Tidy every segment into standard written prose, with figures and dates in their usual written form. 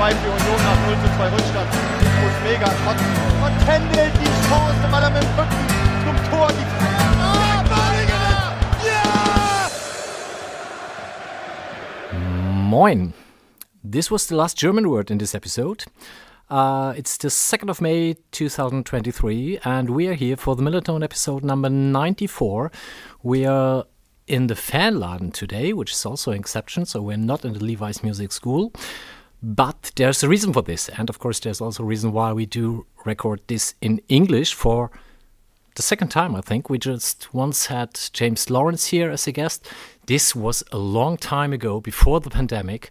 2 für Union nach 0:2 Rückstand. Muss mega trotzen und händelt die Chance, weil er mit dem Rücken zum Tor die Moin. This was the last German word in this episode. It's the 2nd of May 2023 and we are here for the MillernTon episode number 94. We are in the Fanladen today, which is also an exception, so we're not in the Levi's Music School. But there's a reason for this, and of course there's also a reason why we do record this in English for the second time, I think. We just once had James Lawrence here as a guest. This was a long time ago, before the pandemic.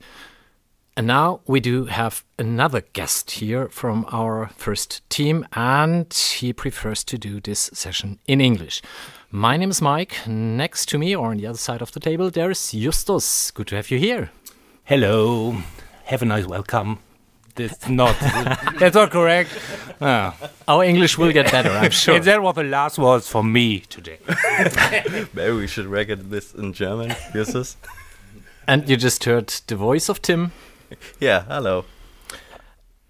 And now we do have another guest here from our first team, and he prefers to do this session in English. My name is Mike. Next to me, or on the other side of the table, there is Justus. Good to have you here. Hello. Have a nice welcome. That's not correct. Our English will get better, I'm sure. And that was the last words for me today. Maybe we should record this in German, Justus. And you just heard the voice of Tim. Yeah, hello.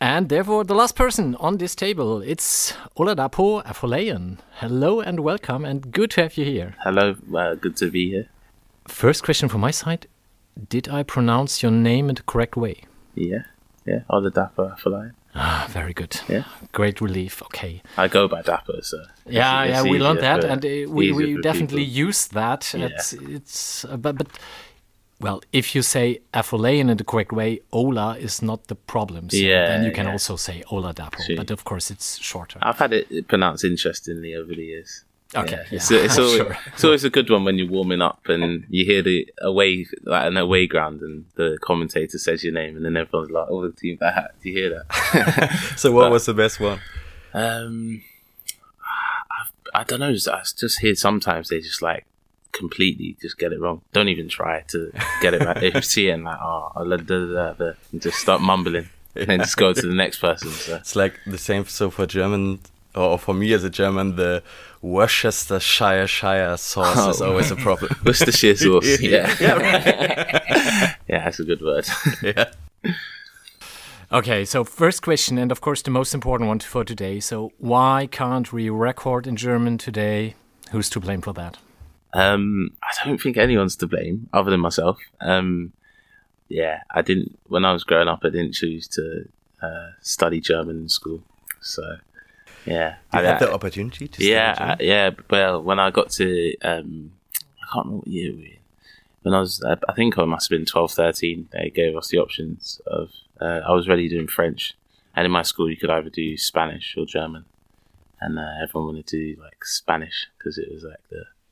And therefore, the last person on this table, it's Oladapo Afolayan. Hello and welcome, and good to have you here. Hello, good to be here. First question from my side. Did I pronounce your name in the correct way? Yeah, Oladapo Afolayan. Ah, very good. Yeah. Great relief, okay. I go by Dapo, so... Yeah, we learned that, and we definitely people. use that. Yeah. But well, if you say Afolayan in the correct way, Ola is not the problem. So then you can also say Oladapo, but of course it's shorter. I've had it pronounced interestingly over the years. Okay, It's always a good one when you're warming up and you hear an away ground and the commentator says your name and then everyone's like, "Oh, the team that." Do you hear that? So what was the best one? I don't know. I just hear sometimes they just like completely just get it wrong. Don't even try to get it right. If you see it and like, and just start mumbling and then just go to the next person. So. It's like the same. So for German, or for me as a German, the Worcestershire sauce is always a problem. Worcestershire sauce. Yeah. Right. Yeah, that's a good word. Yeah. Okay, so first question, and of course the most important one for today. So why can't we record in German today? Who's to blame for that? I don't think anyone's to blame other than myself. When I was growing up, I didn't choose to study German in school. So, yeah. You had the opportunity to study German? Well, when I got to, I can't remember what year we were in. When I think I must have been 12, 13, they gave us the options of, I was already doing French. And in my school, you could either do Spanish or German. And everyone wanted to do, like, Spanish because it was, like,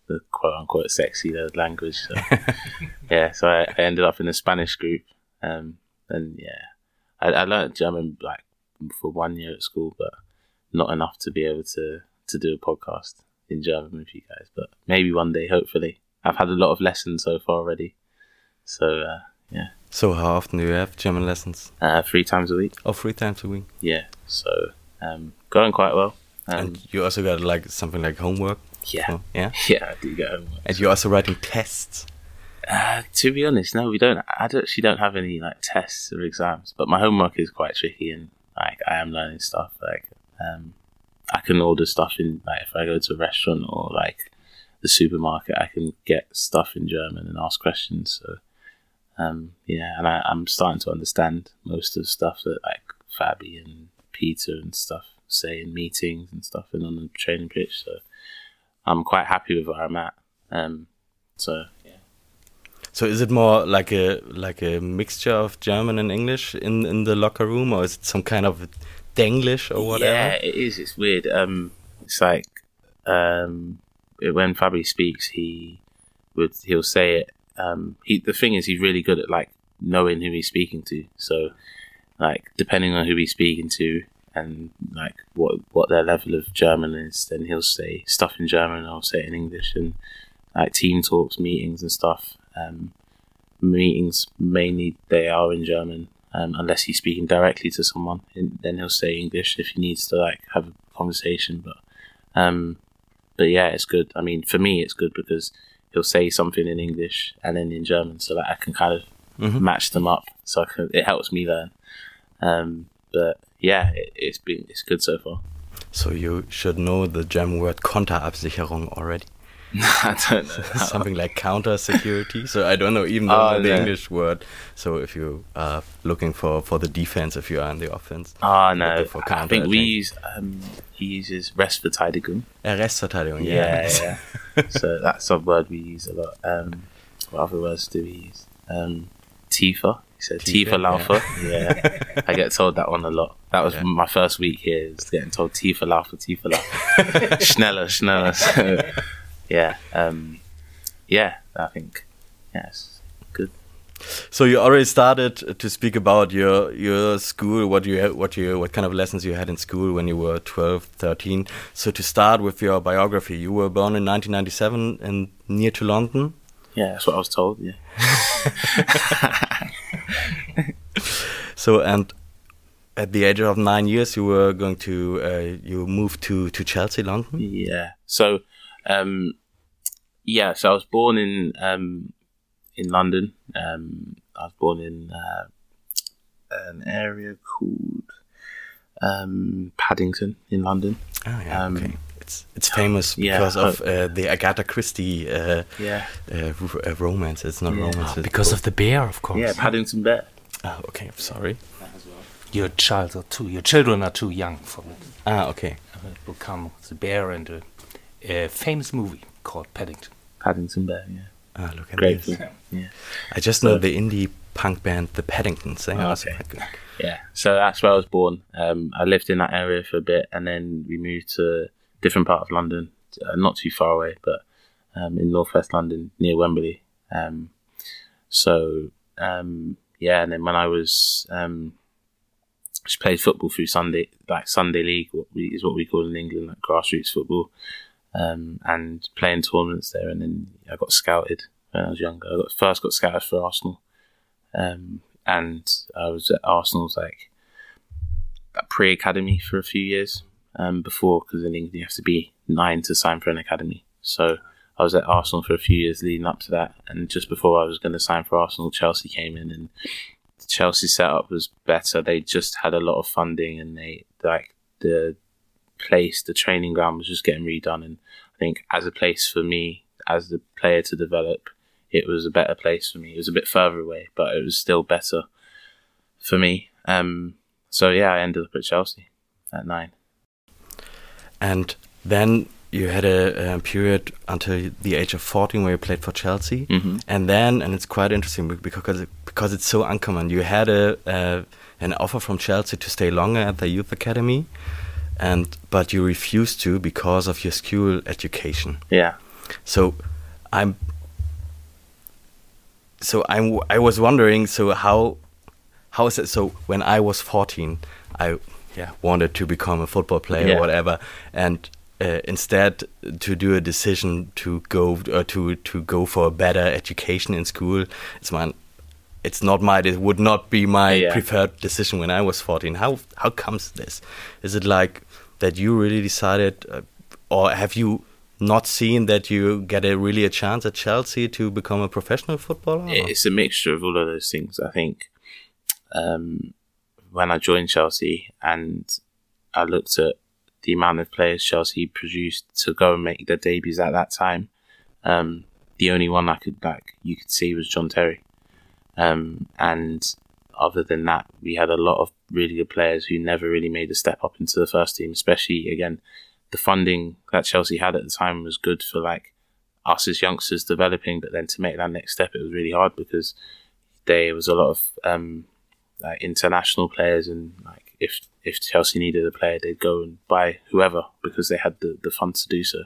the quote-unquote sexy language. So, so I ended up in the Spanish group. I learned German, like, for 1 year at school, but not enough to be able to do a podcast in German with you guys. But maybe one day, hopefully. I've had a lot of lessons so far already. So, yeah. So how often do you have German lessons? 3 times a week. Oh, 3 times a week? Yeah, so going quite well. And you also got like something like homework? Yeah. Oh, yeah? Yeah, I do get homework. And you're also writing tests? To be honest, no, we don't. I actually don't have any like tests or exams, but my homework is quite tricky and like I am learning stuff. Like I can order stuff in, like if I go to a restaurant or like the supermarket, I can get stuff in German and ask questions. So and I'm starting to understand most of the stuff that like Fabi and Peter and stuff say in meetings and stuff and on the training pitch. So I'm quite happy with where I'm at. So is it more like a mixture of German and English in the locker room, or is it some kind of Denglish or whatever? Yeah, it is. It's weird. It's like when Fabi speaks, he'll say it. The thing is, he's really good at like knowing who he's speaking to. So, like depending on who he's speaking to and like what their level of German is, then he'll say stuff in German and I'll say it in English. And like team talks, meetings and stuff. Meetings mainly they are in German, unless he's speaking directly to someone. And then he'll say English if he needs to like have a conversation. But yeah, it's good. I mean, for me, it's good because he'll say something in English and then in German, so that I can kind of match them up. So it helps me learn. But yeah, it's good so far. So you should know the German word Konterabsicherung already. I don't know. Something like counter security. So I don't know even though the English word. So if you are looking for the defense, if you are in the offense. No. I think he uses Restverteidigung. Restverteidigung, yeah. So that's a word we use a lot. What other words do we use? Tiefer. He said Tiefer Laufer. Yeah. I get told that one a lot. That was my first week here, is getting told Tiefer Laufer. Schneller. So, I think it's good. So you already started to speak about your school, what kind of lessons you had in school when you were 12, 13. So to start with your biography, you were born in 1997 and near to London. Yeah, that's what I was told. Yeah. So, and at the age of 9 years, you were going to you moved to Chelsea, London. Yeah. So, so I was born in London. I was born in an area called Paddington in London. Oh yeah. Okay. It's famous because of the Agatha Christie romance. It's not romance. Because of the bear, of course. Yeah, Paddington Bear. Oh, okay. I'm sorry. Your children are too young for it. Okay. It will come the bear and a famous movie called Paddington Bear. Yeah. Look at Great this. film. Yeah. I just know the indie punk band The Paddingtons. Okay. Yeah. So that's where I was born. I lived in that area for a bit, and then we moved to a different part of London, not too far away, but in northwest London near Wembley. And then when I was just played football through Sunday League, what we call in England, like grassroots football, and playing tournaments there. And then I got scouted when I was younger. I got scouted for Arsenal, and I was at Arsenal's like pre-academy for a few years before, because in England you have to be 9 to sign for an academy. So I was at Arsenal for a few years leading up to that, and just before I was going to sign for Arsenal, Chelsea came in, and the Chelsea setup was better. They just had a lot of funding, and the training ground was just getting redone. And I think as a place for me, as the player to develop, it was a better place for me. It was a bit further away, but it was still better for me. So yeah, I ended up at Chelsea at 9. And then you had a period until the age of 14 where you played for Chelsea. Mm-hmm. And then, and it's quite interesting because it's so uncommon, you had an offer from Chelsea to stay longer at the youth academy, but you refused to because of your school education. Yeah. So I was wondering, so how is it? So when I was 14, I wanted to become a football player or whatever, and instead to do a decision to go for a better education in school, it would not be my preferred decision when I was 14. How comes this? Is it like that you really decided, or have you not seen that you get a chance at Chelsea to become a professional footballer? It's a mixture of all of those things. I think when I joined Chelsea and I looked at the amount of players Chelsea produced to go and make their debuts at that time, the only one you could see was John Terry. And other than that, we had a lot of really good players who never really made the step up into the first team, especially, again, the funding that Chelsea had at the time was good for us as youngsters developing, but then to make that next step, it was really hard because there was a lot of international players, and if Chelsea needed a player, they'd go and buy whoever because they had the funds to do so.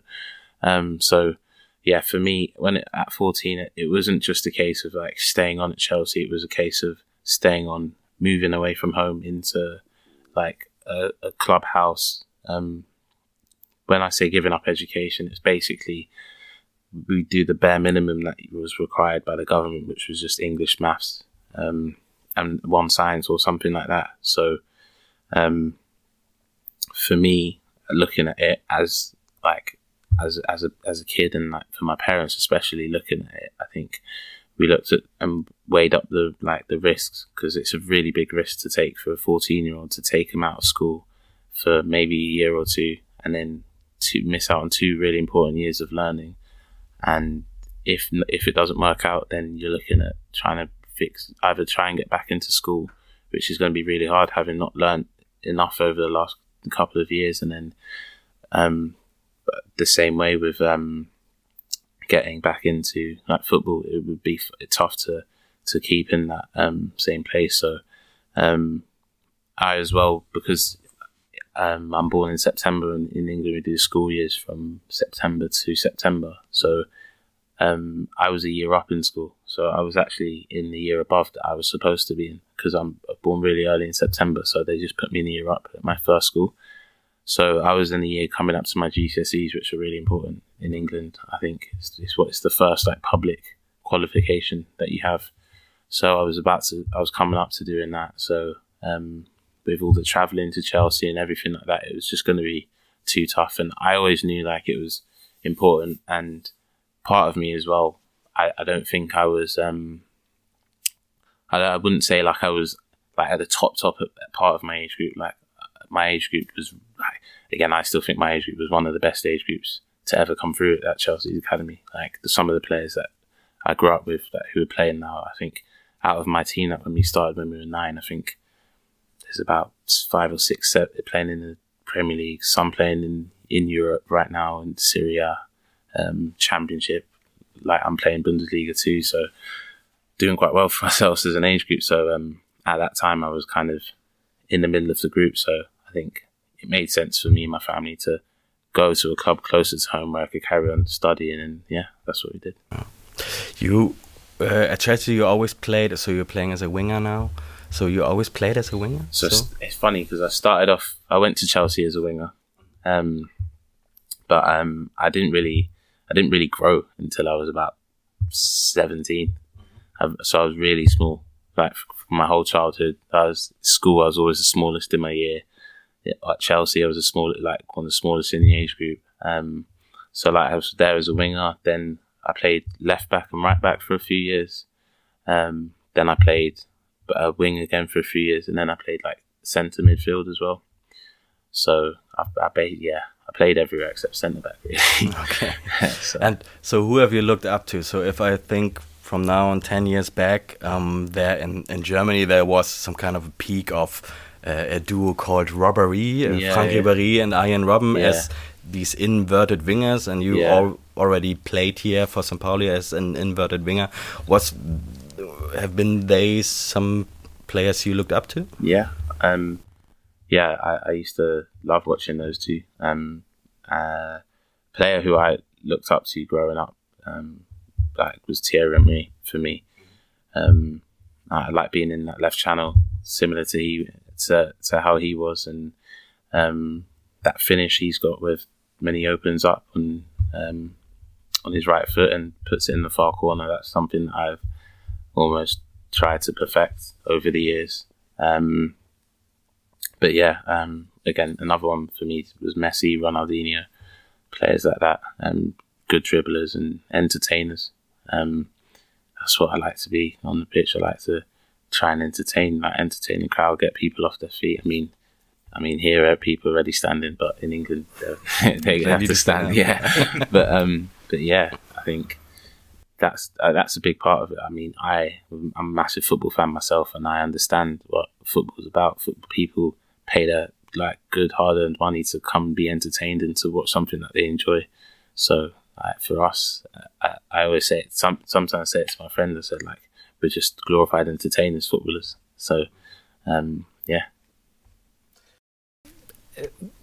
So yeah, for me, at 14, it wasn't just a case of staying on at Chelsea. It was a case of staying on, moving away from home into a clubhouse. When I say giving up education, it's basically we do the bare minimum that was required by the government, which was just English, maths, and one science or something like that. So for me, looking at it as a kid, and for my parents especially looking at it, I think we looked at and weighed up the risks, because it's a really big risk to take for a 14-year-old to take him out of school for maybe a year or two, and then to miss out on 2 really important years of learning. And if it doesn't work out, then you're looking at trying to try and get back into school, which is going to be really hard, having not learned enough over the last couple of years. And then the same way with getting back into like football, it would be tough to keep in that same place. So I as well, because I'm born in September, and in England we do school years from September to September. So I was a year up in school. So I was actually in the year above that I was supposed to be in, because I'm born really early in September. So they just put me in the year up at my first school. So I was in the year coming up to my GCSEs, which are really important in England. I think it's the first like public qualification that you have. So I was coming up to doing that. So with all the travelling to Chelsea and everything like that, it was just going to be too tough. And I always knew like it was important. And part of me as well, I don't think I was, I wouldn't say like I was like at the top part of my age group. Like my age group was, like, again, I still think my age group was one of the best age groups to ever come through at Chelsea's academy. Like some of the players that I grew up with who are playing now, I think out of my team that when we started when we were 9, I think there's about 5 or 6 playing in the Premier League, some playing in Europe right now, in Syria, Championship. Like I'm playing Bundesliga too, so doing quite well for myself as an age group. So at that time I was kind of in the middle of the group, so I think it made sense for me and my family to go to a club closer to home where I could carry on studying, and yeah, that's what we did. You at Chelsea you always played, so you're playing as a winger now. So you always played as a winger? So it's funny because I went to Chelsea as a winger, but I didn't really grow until I was about 17. So I was really small. Like my whole childhood, I was always the smallest in my year. At Chelsea, I was one of the smallest in the age group. So like I was there as a winger. Then I played left back and right back for a few years. Then I played a wing again for a few years, and then I played like centre midfield as well. So I played everywhere except centre back. Really. Okay. So who have you looked up to? So if I think from now on 10 years back, there in Germany there was some kind of a peak of a duo called Robbery, Frank Ribéry and Arjen Robben as these inverted wingers, and you already played here for St. Pauli as an inverted winger. Have been they some players you looked up to? Yeah. I used to love watching those two. Player who I looked up to growing up was Thierry Henry for me. I like being in that left channel, similar to how he was, and that finish he's got when he opens up on his right foot and puts it in the far corner. That's something that I've almost tried to perfect over the years. But yeah, again, another one for me was Messi, Ronaldinho, players like that, good dribblers and entertainers. That's what I like to be on the pitch. I like to try and entertain the crowd, get people off their feet. I mean, here people are already standing, but in England they have to stand. Yeah, but yeah, I think that's a big part of it. I mean, I'm a massive football fan myself, and I understand what football's about. Football people pay their good hard-earned money to come be entertained and to watch something that they enjoy. So for us, I always say it. Sometimes I say it to my friends. I said we're just glorified entertainers, footballers. So yeah.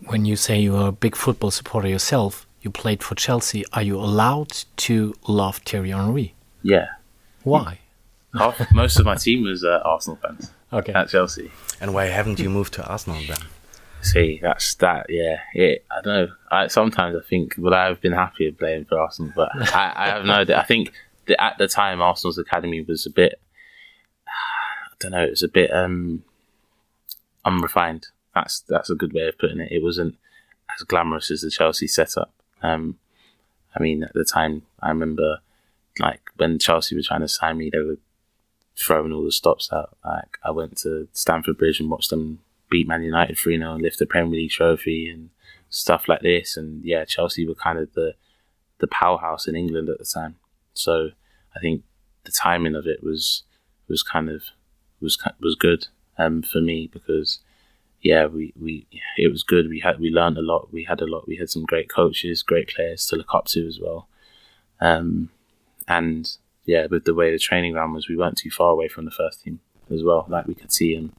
When you say you're a big football supporter yourself, you played for Chelsea. Are you allowed to love Thierry Henry? Yeah. Why? Most of my team was Arsenal fans. Okay. At Chelsea. And why haven't you moved to Arsenal then? See, that's that. Yeah. I don't know. Sometimes I think would I have been happier playing for Arsenal, but I have no idea. I think that at the time Arsenal's academy was a bit. I don't know. It was a bit unrefined. That's a good way of putting it. It wasn't as glamorous as the Chelsea setup. I mean, at the time, I remember when Chelsea were trying to sign me, they were throwing all the stops out. Like, I went to Stamford Bridge and watched them beat Man United 3-0 and lift the Premier League trophy and stuff like this. And yeah, Chelsea were kind of the powerhouse in England at the time. So I think the timing of it was good for me, because yeah, it was good. We learned a lot. We had some great coaches, great players to look up to as well. And yeah, with the way the training ground was, we weren't too far away from the first team as well. Like, we could see them,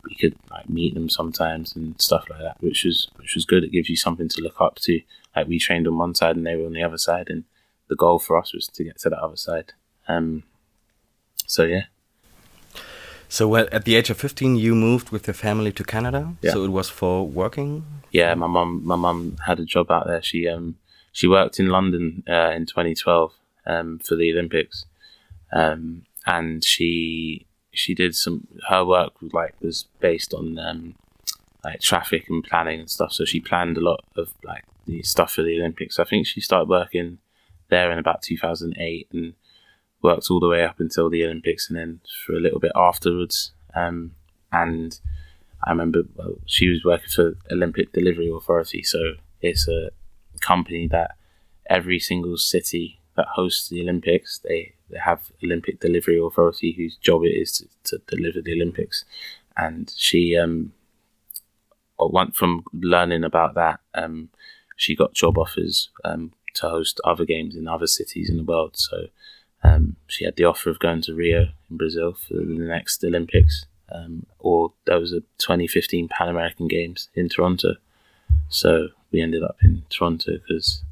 we could like meet them sometimes and stuff like that, which was good. It gives you something to look up to. Like, we trained on one side and they were on the other side, and the goal for us was to get to the other side. So yeah. So at the age of 15, you moved with your family to Canada. Yeah. So it was for working. Yeah, my mum had a job out there. She worked in London in 2012 for the Olympics, and she did her work was based on like traffic and planning and stuff. So she planned a lot of like the stuff for the Olympics. I think she started working there in about 2008 and worked all the way up until the Olympics, and then for a little bit afterwards. And I remember she was working for Olympic Delivery Authority, so it's a company that every single city that hosts the Olympics, they have Olympic Delivery Authority whose job it is to deliver the Olympics. And she from learning about that, she got job offers to host other games in other cities in the world. So she had the offer of going to Rio in Brazil for the next Olympics, or there was a 2015 Pan American Games in Toronto. So we ended up in Toronto because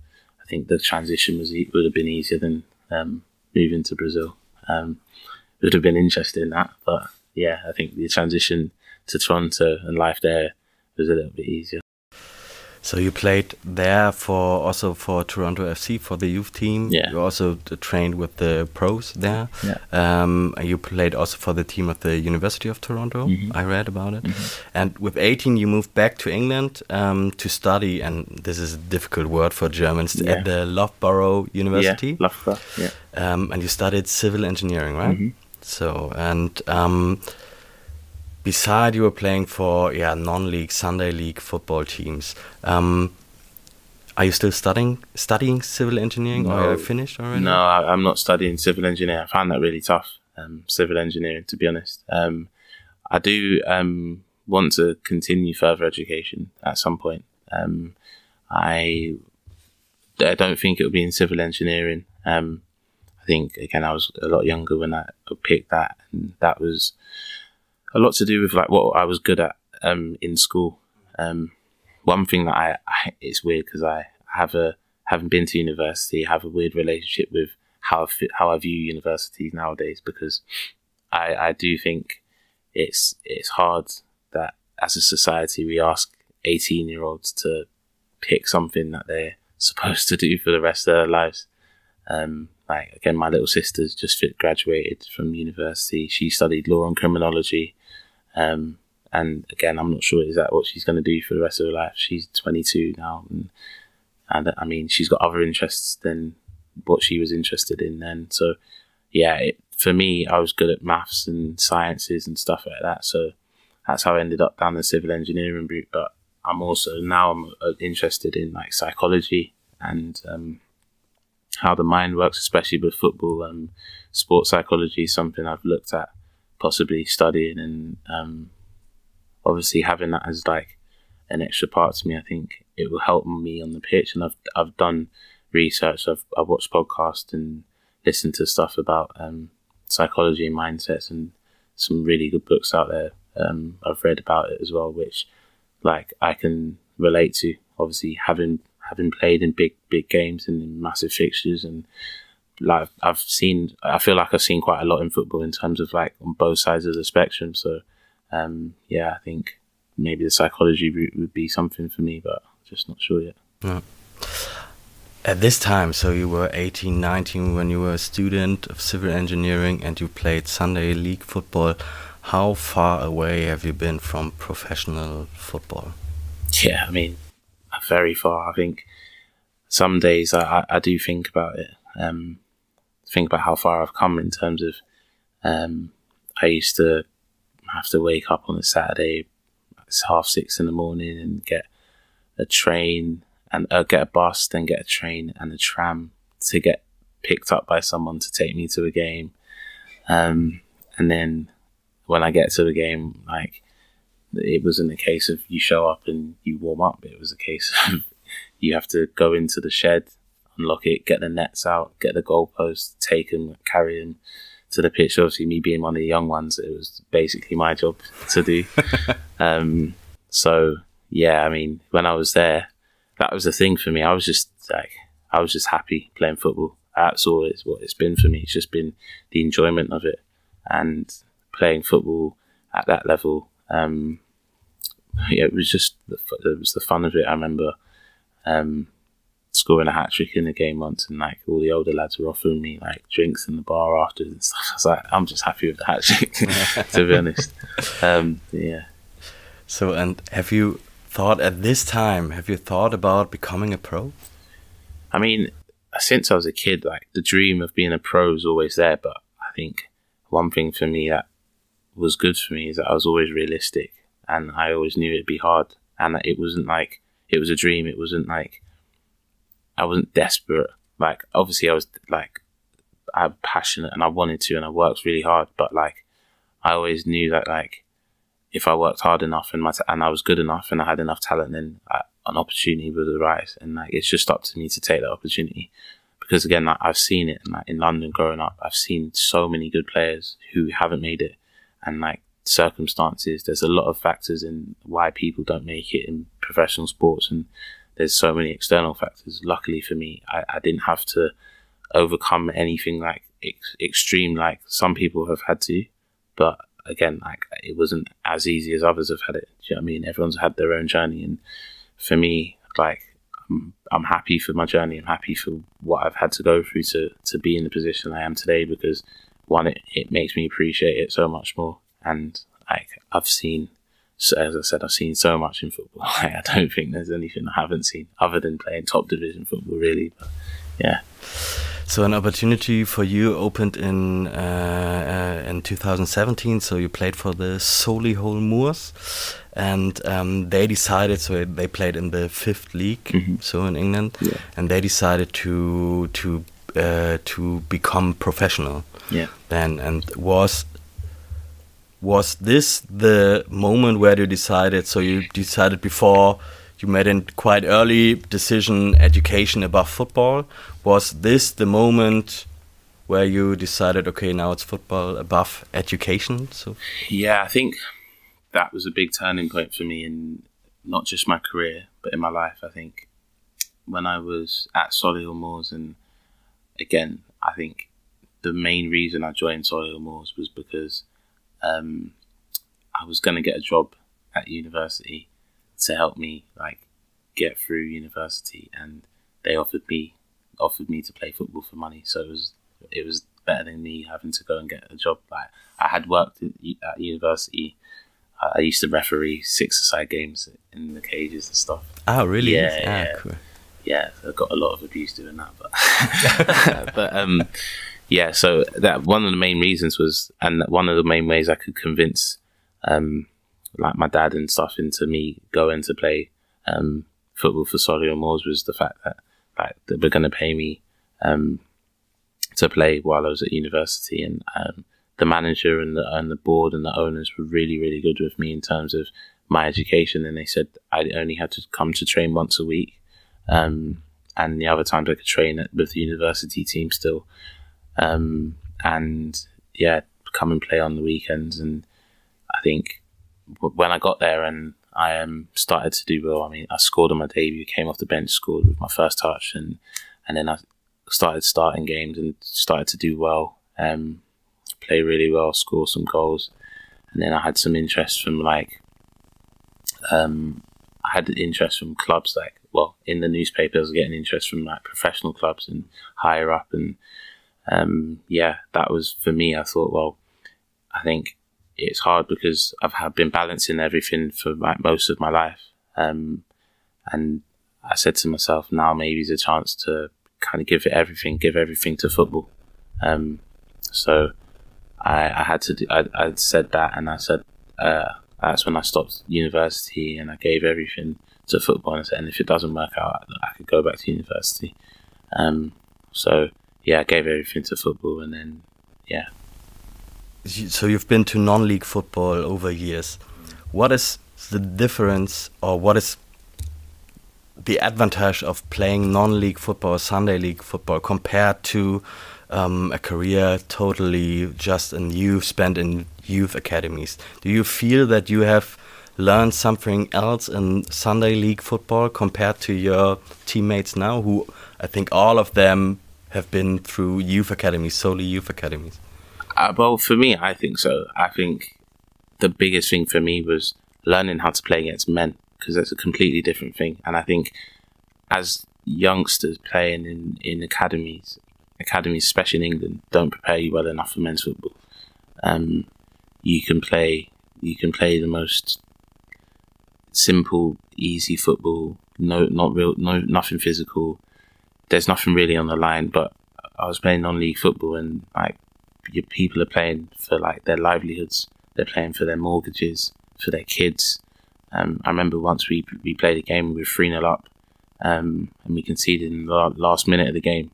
I think the transition would have been easier than moving to Brazil. It would have been interesting, that, but yeah, I think the transition to Toronto and life there was a little bit easier. So you played there also for Toronto FC, for the youth team. Yeah. You also trained with the pros there. Yeah. You played also for the team of the University of Toronto. Mm-hmm. I read about it. Mm-hmm. And with 18, you moved back to England to study, and this is a difficult word for Germans, Yeah. at the Loughborough University. Yeah, Loughborough, yeah. And you studied civil engineering, right? Mm-hmm. So, and beside you were playing for non-league Sunday league football teams. Are you still studying civil engineering, or are you finished already? No, I'm not studying civil engineering. I found that really tough, civil engineering, to be honest. I do want to continue further education at some point. I don't think it'll be in civil engineering. I think, again, I was a lot younger when I picked that, and that was a lot to do with like what I was good at in school. One thing that it's weird because I haven't been to university, I have a weird relationship with how I view universities nowadays, because I do think it's hard that as a society we ask 18-year-olds to pick something that they're supposed to do for the rest of their lives. Like, again, my little sister's just graduated from university. She studied law and criminology. And again, I'm not sure exactly what she's going to do for the rest of her life. She's 22 now, and I mean, she's got other interests than what she was interested in then. So yeah, for me, I was good at maths and sciences and stuff like that. So that's how I ended up down the civil engineering route. But I'm interested in like psychology and how the mind works, especially with football. Sports psychology is something I've looked at possibly studying, and obviously having that as like an extra part to me, I think it will help me on the pitch. And I've done research, I've watched podcasts and listened to stuff about psychology and mindsets, and some really good books out there. I've read about it as well, which like I can relate to, obviously having played in big games and in massive fixtures, and like I feel like I've seen quite a lot in football in terms of like on both sides of the spectrum. So I think maybe the psychology route would be something for me, but just not sure yet. Yeah. At this time, so you were 18, 19 when you were a student of civil engineering and you played Sunday league football. How far away have you been from professional football? Yeah, I mean, very far. I think some days I do think about it, think about how far I've come in terms of I used to have to wake up on a Saturday, it's 6:30 in the morning, and get a train and get a bus, then get a train and a tram to get picked up by someone to take me to a game. And then when I get to the game, like, it wasn't a case of you show up and you warm up. It was a case of you have to go into the shed, unlock it, get the nets out, get the goalposts, take them, carry them to the pitch. Obviously, me being one of the young ones, it was basically my job to do. So yeah, I mean, when I was there, that was the thing for me. I was just happy playing football. That's all what it's been for me. It's just been the enjoyment of it and playing football at that level. Yeah, it was the fun of it. I remember scoring a hat trick in a game once, and like all the older lads were offering me like drinks in the bar after and stuff. I was like, I'm just happy with the hat trick, to be honest. Yeah. So, and have you thought about becoming a pro? I mean, since I was a kid, like the dream of being a pro was always there. But I think one thing for me that was good for me is that I was always realistic, and I always knew it'd be hard, and that it wasn't like it was a dream. It wasn't like I wasn't desperate. Like, obviously I was like, I'm passionate and I wanted to, and I worked really hard, but like I always knew that like if I worked hard enough and I was good enough and I had enough talent, then an opportunity would arise, and like it's just up to me to take that opportunity. Because again, like, I've seen it in London growing up. I've seen so many good players who haven't made it, and like circumstances. There's a lot of factors in why people don't make it in professional sports, and there's so many external factors. Luckily for me, I didn't have to overcome anything like extreme like some people have had to. But again, like it wasn't as easy as others have had it. Do you know what I mean? Everyone's had their own journey, and for me, like I'm happy for my journey. I'm happy for what I've had to go through to be in the position I am today, because one, it makes me appreciate it so much more. And like I've seen, as I said, I've seen so much in football. Like, I don't think there's anything I haven't seen other than playing top division football, really. But yeah. So an opportunity for you opened in 2017. So you played for the Solihull Moors, and they decided. So they played in the 5th league, so in England, and they decided to become professional. Yeah. Then, and was this the moment where you decided? So you decided before you made a quite early decision, education above football. Was this the moment where you decided, okay, now it's football above education? So yeah, I think that was a big turning point for me in not just my career, but in my life. I think when I was at Solihull Moors, and again, I think the main reason I joined Solihull Moors was because I was going to get a job at university to help me like get through university, and they offered me to play football for money. So it was better than me having to go and get a job. Like, I had worked at university. I used to referee 6-a-side games in the cages and stuff. Oh, really? Yeah. Cool. Yeah, I got a lot of abuse doing that, but yeah. So that one of the main reasons was, and one of the main ways I could convince like my dad and stuff into me going to play football for Solihull Moors was the fact that like they were going to pay me to play while I was at university, and the manager and the board and the owners were really, really good with me in terms of my education, and they said I only had to come to train once a week, and the other times I could train with the university team still, and yeah, come and play on the weekends. And I think when I got there and I started to do well, I mean, I scored on my debut, came off the bench, scored with my first touch, and then I started starting games and started to do well, play really well, score some goals. And then I had some interest from like, I had interest from clubs, like, well, in the newspaper I was getting interest from like professional clubs and higher up. And yeah, that was for me. I thought, well, I think it's hard because I've been balancing everything for like most of my life. And I said to myself, now maybe is a chance to kind of give everything to football. So I had to do, I said that, and I said that's when I stopped university, and I gave everything to football, and I said, and if it doesn't work out, I could go back to university. So yeah, I gave everything to football, and then yeah. So you've been to non-league football over years. What is the difference, or what is the advantage of playing non-league football, Sunday league football, compared to a career totally just spent in youth academies? Do you feel that you have learned something else in Sunday league football compared to your teammates now, who I think all of them have been through youth academies, solely youth academies? Well, for me, I think so. I think the biggest thing for me was learning how to play against men, because that's a completely different thing. And I think as youngsters playing in academies, especially in England, don't prepare you well enough for men's football. You can play the most simple, easy football. Nothing physical. There's nothing really on the line. But I was playing non-league football, and like, your people are playing for like their livelihoods. They're playing for their mortgages, for their kids. I remember once we played a game, we were 3-0 up, and we conceded in the last minute of the game,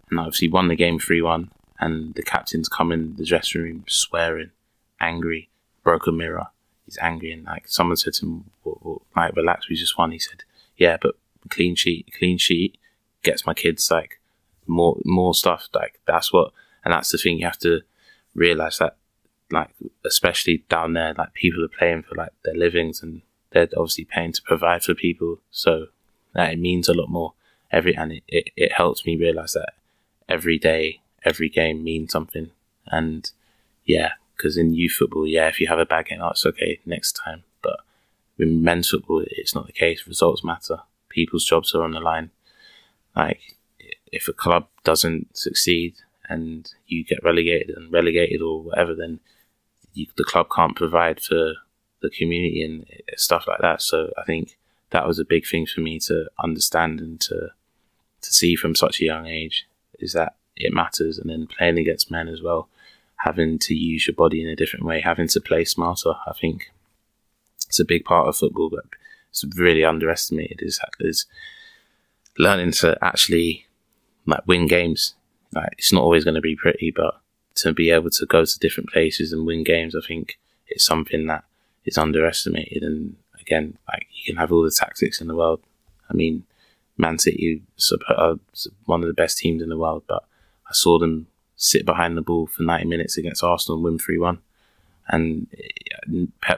and obviously won the game 3-1. And the captain's come in the dressing room swearing, angry, broke a mirror. He's angry, and like someone said to him, well, like, relax, we just won. He said, yeah, but clean sheet gets my kids like more stuff. Like that's the thing, you have to realize that, like, especially down there, like, people are playing for like their livings, and they're obviously paying to provide for people, so that it means a lot more. It helps me realize that every day, every game means something. And yeah, because in youth football, yeah, if you have a bad game, it's okay next time. But in men's football, it's not the case. Results matter. People's jobs are on the line. Like, if a club doesn't succeed and you get relegated or whatever, then the club can't provide for the community and stuff like that. So I think that was a big thing for me to understand and to see from such a young age, is that it matters. And then playing against men as well, having to use your body in a different way, having to play smarter, I think it's a big part of football, but it's really underestimated, is learning to actually like win games. Like, it's not always going to be pretty, but to be able to go to different places and win games, I think it's something that is underestimated. And again, like, you can have all the tactics in the world. I mean, Man City are one of the best teams in the world, but I saw them sit behind the ball for 90 minutes against Arsenal and win 3-1. And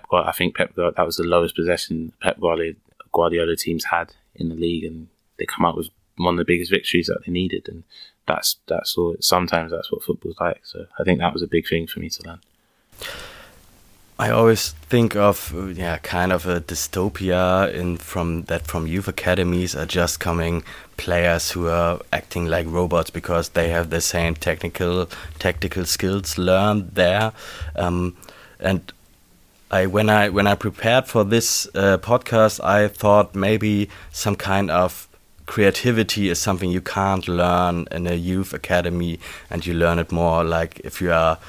I think Pep Guardiola, that was the lowest possession Pep Guardiola teams had in the league, and they come out with one of the biggest victories that they needed. And that's all. Sometimes that's what football's like. So I think that was a big thing for me to learn. I always think of kind of a dystopia from youth academies are just coming players who are acting like robots because they have the same tactical skills learned there. And when I prepared for this podcast, I thought maybe some kind of creativity is something you can't learn in a youth academy, and you learn it more like if you are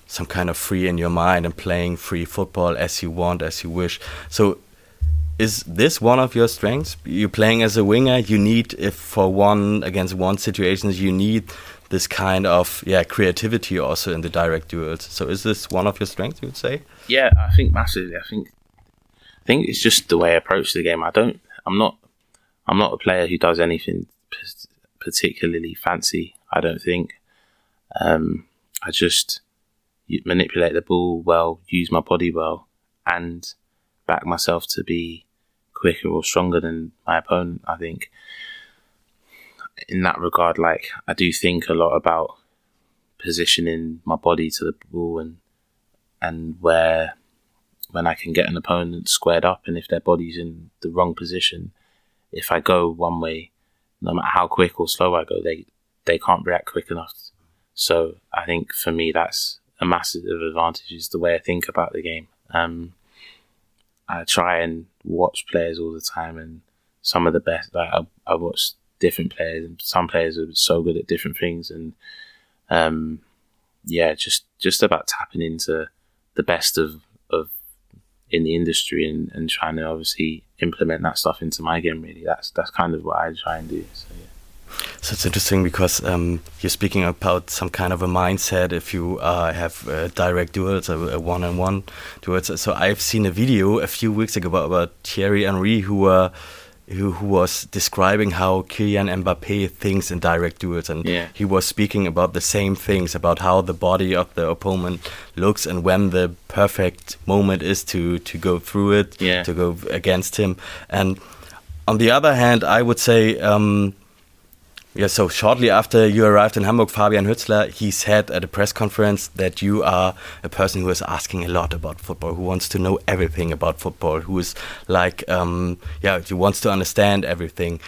some kind of free in your mind and playing free football as you want, as you wish. So is this one of your strengths? You're playing as a winger, you need, if for one against one situations, you need this kind of creativity also in the direct duels. So is this one of your strengths, you would say? Yeah, I think massively. I think it's just the way I approach the game. I'm not a player who does anything particularly fancy, I don't think. I just manipulate the ball well, use my body well, and back myself to be quicker or stronger than my opponent. I think in that regard, like, I do think a lot about positioning my body to the ball and where, when I can get an opponent squared up, and if their body's in the wrong position, if I go one way, no matter how quick or slow I go, they can't react quick enough. So I think for me, that's a massive advantage, is the way I think about the game. I try and watch players all the time, and some of the best, like, I watch different players, and some players are so good at different things. And just about tapping into the best of in the industry and trying to obviously implement that stuff into my game. Really, that's kind of what I try and do. So yeah. So it's interesting because you're speaking about some kind of a mindset if you have direct duels, a one-on-one duels. So I've seen a video a few weeks ago about Thierry Henry who was describing how Kylian Mbappé thinks in direct duels, and he was speaking about the same things, about how the body of the opponent looks and when the perfect moment is to go through it, to go against him. And on the other hand, I would say, so shortly after you arrived in Hamburg, Fabian Hützler, he said at a press conference that you are a person who is asking a lot about football, who wants to know everything about football, who is like, who wants to understand everything.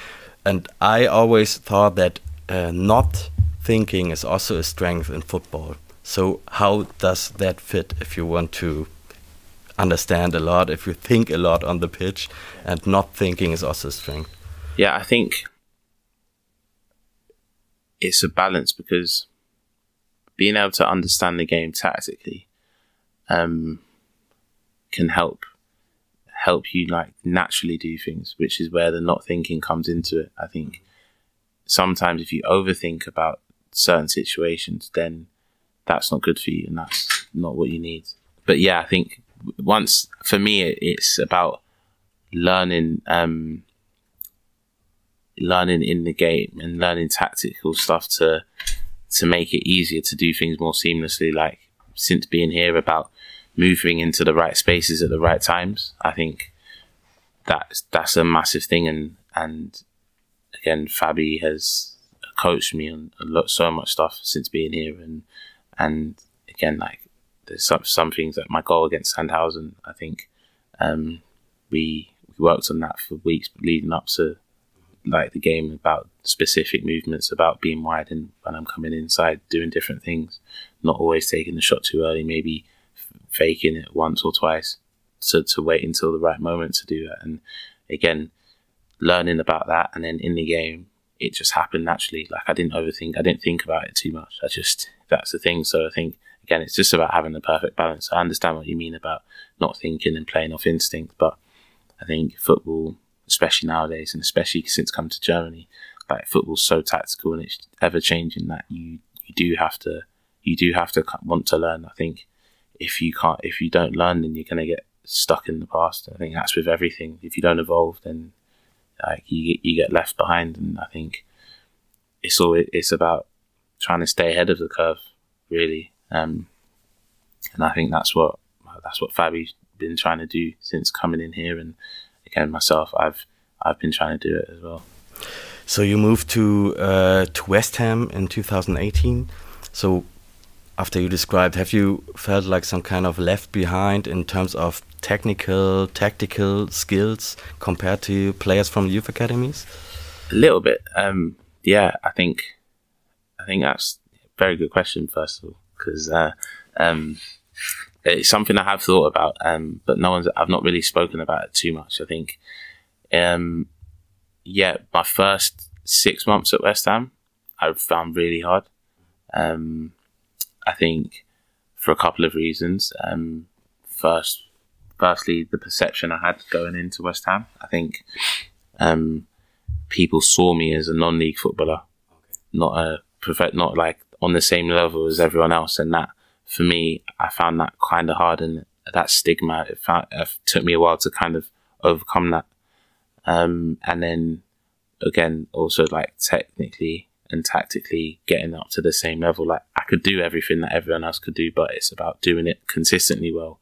And I always thought that not thinking is also a strength in football. So how does that fit if you want to understand a lot, if you think a lot on the pitch, and not thinking is also a strength? Yeah, I think it's a balance, because being able to understand the game tactically can help you like naturally do things, which is where the not thinking comes into it. I think sometimes if you overthink about certain situations, then that's not good for you, and that's not what you need. But yeah, I think for me, it's about learning in the game and learning tactical stuff to make it easier to do things more seamlessly. Like, since being here, about moving into the right spaces at the right times. I think that's a massive thing, and again, Fabi has coached me on so much stuff since being here, and again, like, there's some things, like my goal against Sandhausen, I think we worked on that for weeks leading up to like the game, about specific movements, about being wide and when I'm coming inside, doing different things, not always taking the shot too early, maybe faking it once or twice to wait until the right moment to do that. And again, learning about that, and then in the game it just happened naturally. Like, I didn't think about it too much. That's the thing. So I think, again, it's just about having the perfect balance. I understand what you mean about not thinking and playing off instinct, but I think football, especially nowadays, and especially since coming to Germany, like, football's so tactical and it's ever changing that you do have to want to learn. I think if you don't learn, then you're gonna get stuck in the past. I think that's with everything. If you don't evolve, then like you get left behind. And I think it's about trying to stay ahead of the curve, really. And I think that's what Fabi's been trying to do since coming in here, and again, myself, I've been trying to do it as well. So you moved to West Ham in 2018. So after you described, have you felt like some kind of left behind in terms of tactical skills compared to players from youth academies? A little bit. Yeah, I think that's a very good question, first of all, because it's something I have thought about, but I've not really spoken about it too much. I think, my first 6 months at West Ham, I found really hard. I think for a couple of reasons. Firstly, the perception I had going into West Ham. I think people saw me as a non-league footballer, not like on the same level as everyone else, and that, for me, I found that kind of hard, and that stigma, it took me a while to kind of overcome that. And then again, also like technically and tactically getting up to the same level. Like, I could do everything that everyone else could do, but it's about doing it consistently well,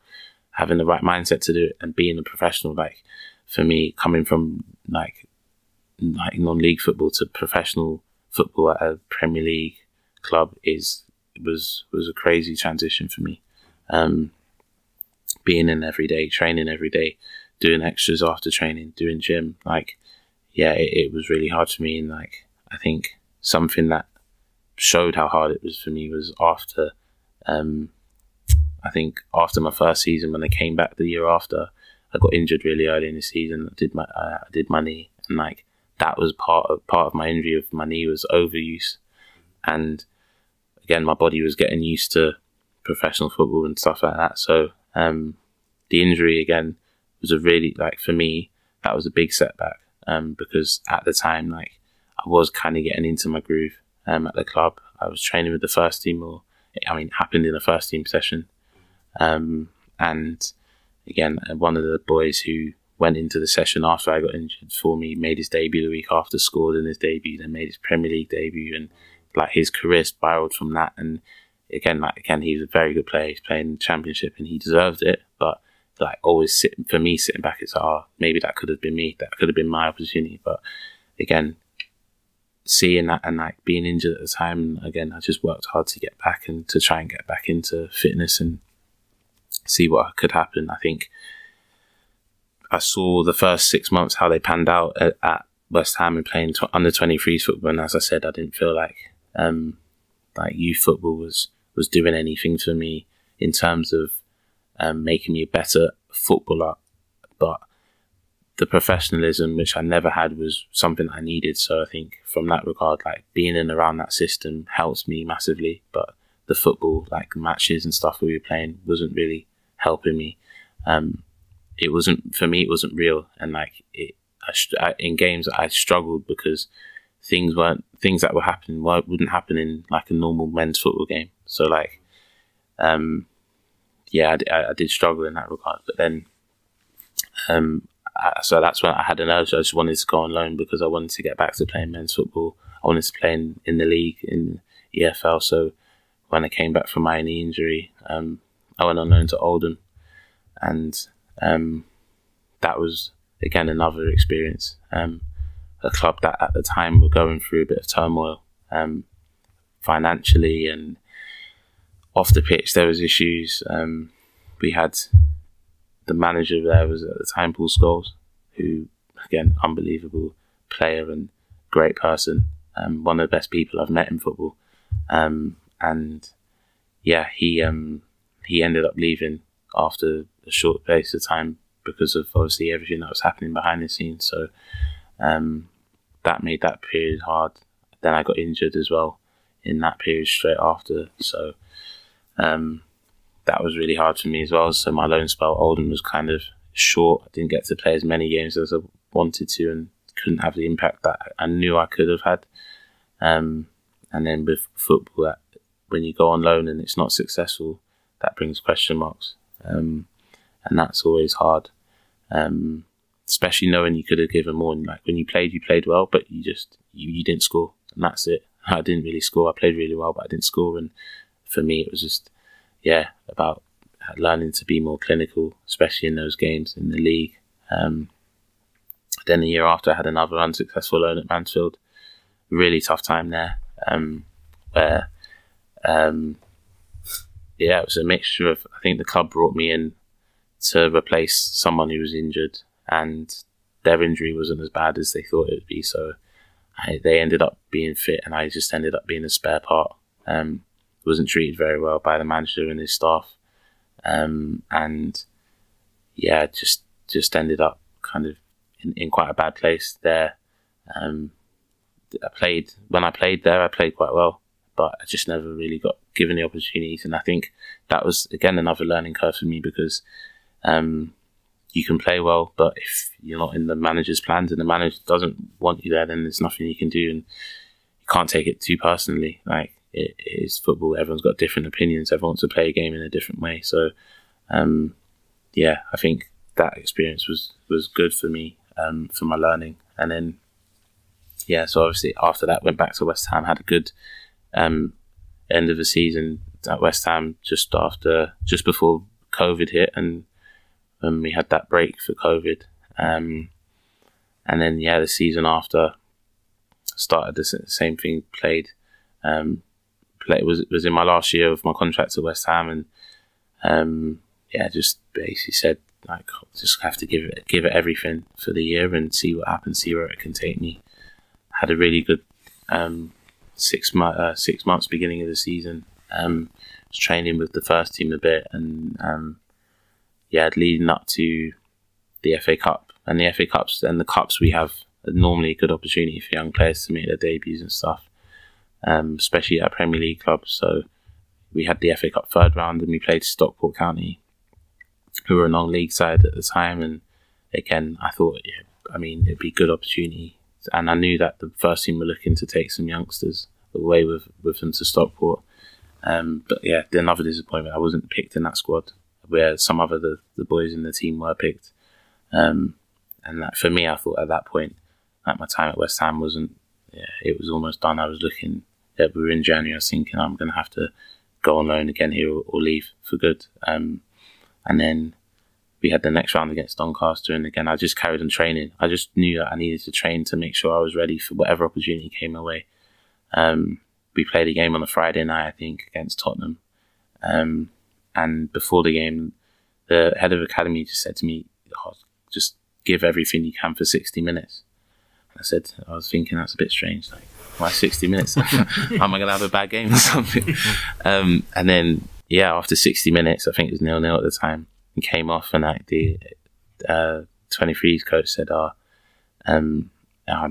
having the right mindset to do it, and being a professional. Like, for me, coming from like non-league football to professional football at a Premier League club was a crazy transition for me. Being in every day, training every day, doing extras after training, doing gym, like, yeah, it was really hard for me. And like, I think something that showed how hard it was for me was after my first season, when I came back the year after, I got injured really early in the season. I did my knee, and like, that was part of my injury of my knee was overuse. And again, my body was getting used to professional football and stuff like that. So the injury again was a really, like, for me, that was a big setback, because at the time, like, I was kind of getting into my groove at the club. I was training with the first team, it happened in a first team session. And again, one of the boys who went into the session after I got injured for me made his debut the week after, scored in his debut, then made his Premier League debut, and like his career spiraled from that. And again, he was a very good player. He's playing the Championship and he deserved it. But like, always sitting back, it's maybe that could have been me. That could have been my opportunity. But again, seeing that and like being injured at the time, again, I just worked hard to get back and to try and get back into fitness and see what could happen. I think I saw the first 6 months how they panned out at West Ham and playing under 23s football. And as I said, I didn't feel like youth football was doing anything for me in terms of making me a better footballer. But the professionalism, which I never had, was something I needed. So I think from that regard, like being in and around that system helps me massively. But the football, like matches and stuff we were playing, wasn't really helping me. It wasn't real. And like in games I struggled because things that were happening wouldn't happen in like a normal men's football game. So like, I did struggle in that regard. But then, so that's when I had an urge. I just wanted to go on loan because I wanted to get back to playing men's football. I wanted to play in the league, in EFL. So when I came back from my knee injury, I went on loan to Oldham, and that was again another experience. A club that at the time were going through a bit of turmoil, financially and off the pitch. There was issues. We had the manager there was at the time Paul Scholes, who again unbelievable player and great person, one of the best people I've met in football, and yeah, he ended up leaving after a short space of time because of obviously everything that was happening behind the scenes. So that made that period hard. Then I got injured as well in that period straight after. So that was really hard for me as well. So my loan spell at Oldham was kind of short. I didn't get to play as many games as I wanted to and couldn't have the impact that I knew I could have had. And then with football, when you go on loan and it's not successful, that brings question marks. And that's always hard. Especially knowing you could have given more. And like when you played well, but you didn't score, and that's it. I didn't really score. I played really well, but I didn't score. And for me, it was just about learning to be more clinical, especially in those games in the league. Then the year after, I had another unsuccessful loan at Mansfield. Really tough time there, where it was a mixture of, I think the club brought me in to replace someone who was injured, and their injury wasn't as bad as they thought it would be. So they ended up being fit, and I just ended up being a spare part. Wasn't treated very well by the manager and his staff, and just ended up kind of in quite a bad place there. When I played there, I played quite well, but I just never really got given the opportunities. And I think that was again another learning curve for me, because you can play well, but if you're not in the manager's plans and the manager doesn't want you there, then there's nothing you can do, and you can't take it too personally. Like, it is football. Everyone's got different opinions. Everyone wants to play a game in a different way. So, I think that experience was good for me, for my learning. And then, so obviously after that, went back to West Ham, had a good end of the season at West Ham just before COVID hit, and we had that break for COVID. And then, the season after started the same thing, played. Was in my last year of my contract at West Ham, and just basically said, like, just have to give it everything for the year and see what happens, see where it can take me. Had a really good 6 months beginning of the season. Was training with the first team a bit, and leading up to the FA Cup. And the FA Cups and the Cups we have are normally a good opportunity for young players to make their debuts and stuff. especially at Premier League clubs. So we had the FA Cup third round and we played Stockport County, who were a non-league side at the time. And again, I thought, it'd be a good opportunity. And I knew that the first team were looking to take some youngsters away with them to Stockport. But yeah, another disappointment. I wasn't picked in that squad where some other the boys in the team were picked. And that, for me, I thought at that point, like my time at West Ham it was almost done. I was looking, we were in January, I was thinking I'm going to have to go on loan again here or leave for good. And then we had the next round against Doncaster, and again, I just carried on training. I just knew that I needed to train to make sure I was ready for whatever opportunity came my way. We played a game on a Friday night, I think, against Tottenham. And before the game, the head of academy just said to me, just give everything you can for 60 minutes. I was thinking that's a bit strange. Like, why 60 minutes? Am I going to have a bad game or something? And then, after 60 minutes, I think it was 0-0 at the time, and came off, and like the 23s coach said, I'm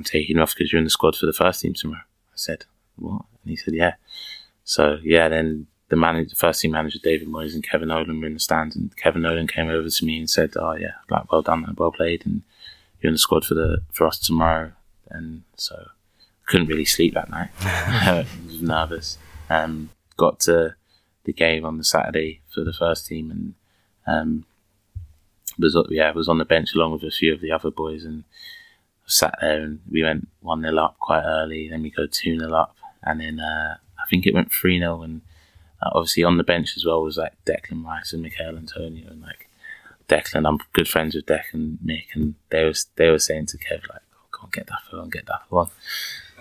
taking you off because you're in the squad for the first team tomorrow. I said, what? And he said, yeah. So, then the first team manager, David Moyes, and Kevin Nolan were in the stands, and Kevin Nolan came over to me and said, well done, well played, and you're in the squad for us tomorrow. And so I couldn't really sleep that night. I was nervous. Got to the game on the Saturday for the first team, and was on the bench along with a few of the other boys, and sat there, and we went 1-0 up quite early, then we go 2-0 up, and then I think it went 3-0, and obviously on the bench as well was like Declan Rice and Michael Antonio, and like Declan, I'm good friends with Dec and Mick, and they were saying to Kev, like, go on, get Dapo on.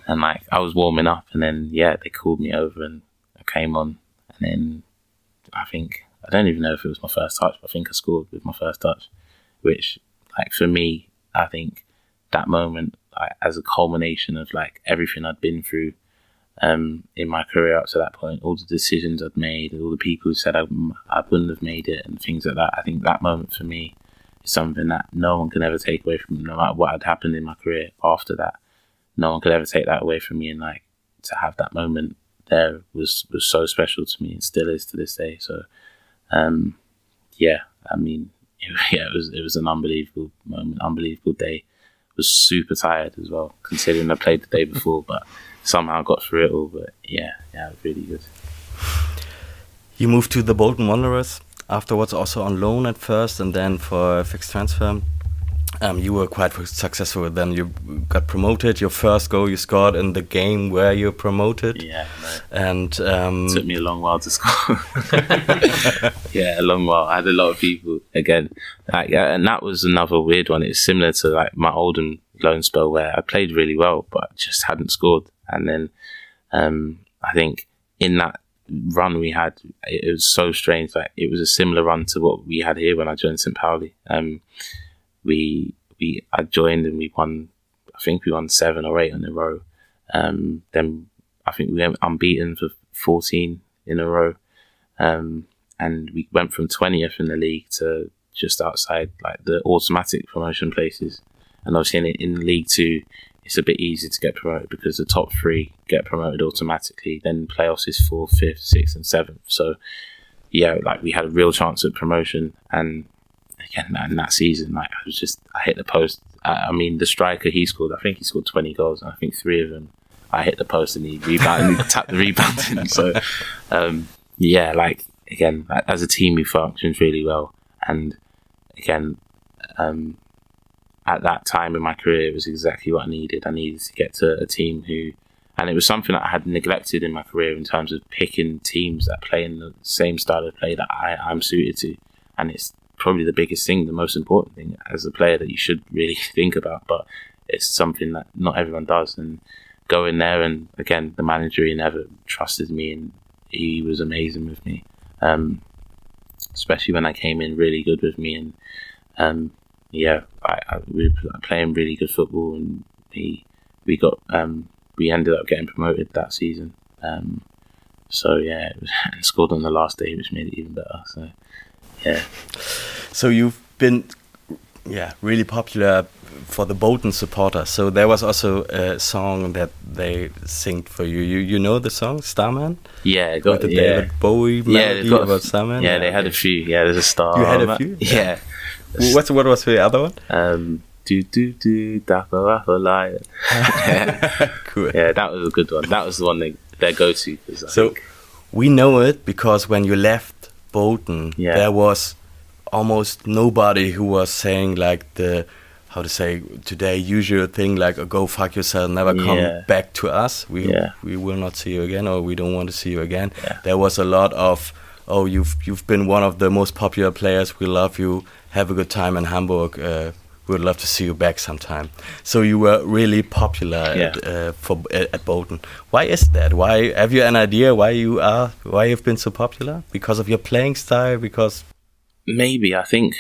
And like, I was warming up, and then, they called me over, and I came on, and then I don't even know if it was my first touch, but I think I scored with my first touch, which, like, for me, I think that moment, like, as a culmination of like everything I'd been through in my career up to that point, all the decisions I'd made, all the people who said I wouldn't have made it, and things like that. I think that moment for me is something that no one can ever take away from me, no matter what had happened in my career after that. No one could ever take that away from me, and like, to have that moment there was so special to me, and still is to this day. So, it was an unbelievable moment, unbelievable day. Was super tired as well, considering I played the day before, but somehow got through it all. But it was really good. You moved to the Bolton Wanderers, afterwards also on loan at first, and then for a fixed transfer. You were quite successful with them. You got promoted. Your first goal you scored in the game where you promoted. And it took me a long while to score. A long while. I had a lot of people again, and that was another weird one. It's similar to like my Oldham loan spell where I played really well, but just hadn't scored. And then I think in that run we had, it was so strange. Like, it was a similar run to what we had here when I joined St. Pauli. I joined and we won. I think we won 7 or 8 in a row. Then I think we went unbeaten for 14 in a row, and we went from 20th in the league to just outside like the automatic promotion places. And obviously in League 2, it's a bit easier to get promoted because the top 3 get promoted automatically. Then playoffs is 4th, 5th, 6th, and 7th. So like, we had a real chance at promotion. And again, in that season, like, I hit the post. I mean, the striker, I think he scored 20 goals, and I think 3 of them I hit the post and he rebounded, he tapped the rebound in. So, like, again, as a team, we functioned really well. And again, at that time in my career, it was exactly what I needed. I needed to get to a team and it was something that I had neglected in my career in terms of picking teams that play in the same style of play that I'm suited to. And it's probably the biggest thing, the most important thing as a player that you should really think about, but it's something that not everyone does. And going there, and again, the manager, he never trusted me, and he was amazing with me, especially when I came in really good with me. And we were playing really good football, and we ended up getting promoted that season. And scored on the last day, which made it even better. So you've been really popular for the Bolton supporters. So there was also a song that they sing for you. You know the song Starman? Yeah, with the David Bowie melody about Starman. Yeah, they had a few. Yeah, there's a star. You had a few. Yeah. What was the other one? Dapo Afolayan. Cool. Yeah, that was a good one. That was the one they go to. So we know it because when you left Bolton, there was almost nobody who was saying like the, how to say today, usual thing like, oh, go fuck yourself, never come back to us. We will not see you again, or we don't want to see you again. There was a lot of, oh, you've been one of the most popular players. We love you. Have a good time in Hamburg. We would love to see you back sometime. So you were really popular at Bolton. Why is that? Why have you an idea why you've been so popular? Because of your playing style? Because maybe, I think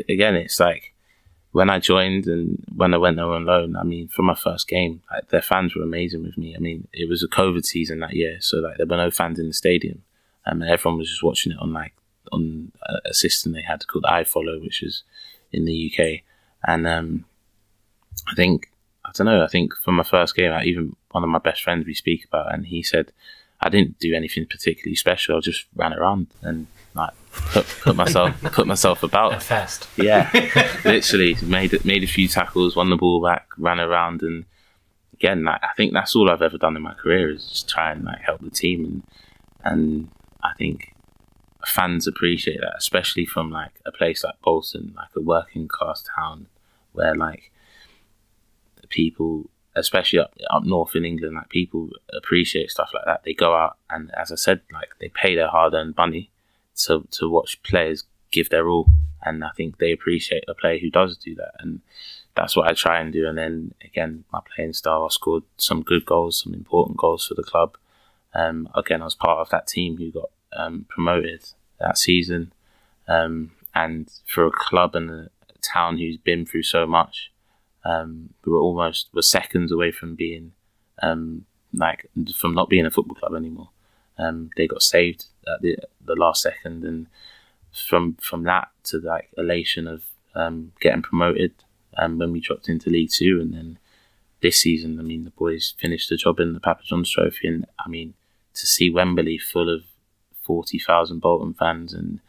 again, it's like when I joined and when I went there on loan. I mean, for my first game, like, their fans were amazing with me. I mean, it was a COVID season that year, so like there were no fans in the stadium, and everyone was just watching it on a system they had called iFollow, which is in the UK. And I think for my first game, even one of my best friends we speak about, and he said I didn't do anything particularly special. I just ran around and like put myself about fast. Yeah, literally made a few tackles, won the ball back, ran around, and again, like, I think that's all I've ever done in my career is just try and like help the team, and I think fans appreciate that, especially from like a place like Bolton, like a working class town, where like people, especially up north in England, like people appreciate stuff like that. They go out and, as I said, like they pay their hard-earned money to watch players give their all, and I think they appreciate a player who does do that, and that's what I try and do. And then again, my playing style, I scored some good goals, some important goals for the club. Again, I was part of that team who got promoted that season, and for a club and a town who's been through so much, we were seconds away from being from not being a football club anymore. They got saved at the last second, and from that to like elation of getting promoted when we dropped into League Two, and then this season, I mean, the boys finished the job in the Papa John's Trophy, and I mean, to see Wembley full of 40,000 Bolton fans, and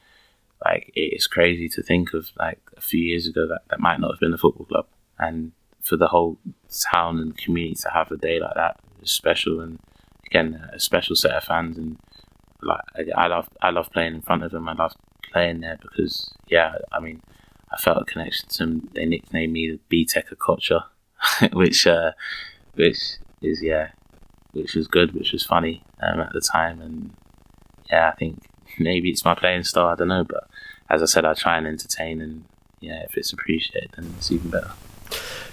like it's crazy to think of like a few years ago that might not have been a football club, and for the whole town and community to have a day like that is special, and again a special set of fans, and like I love playing in front of them. I love playing there because I mean, I felt a connection to them. They nicknamed me the B-Techer Kocher, which was good, which was funny at the time, and I think maybe it's my playing style, I don't know, but as I said, I try and entertain, and if it's appreciated, then it's even better.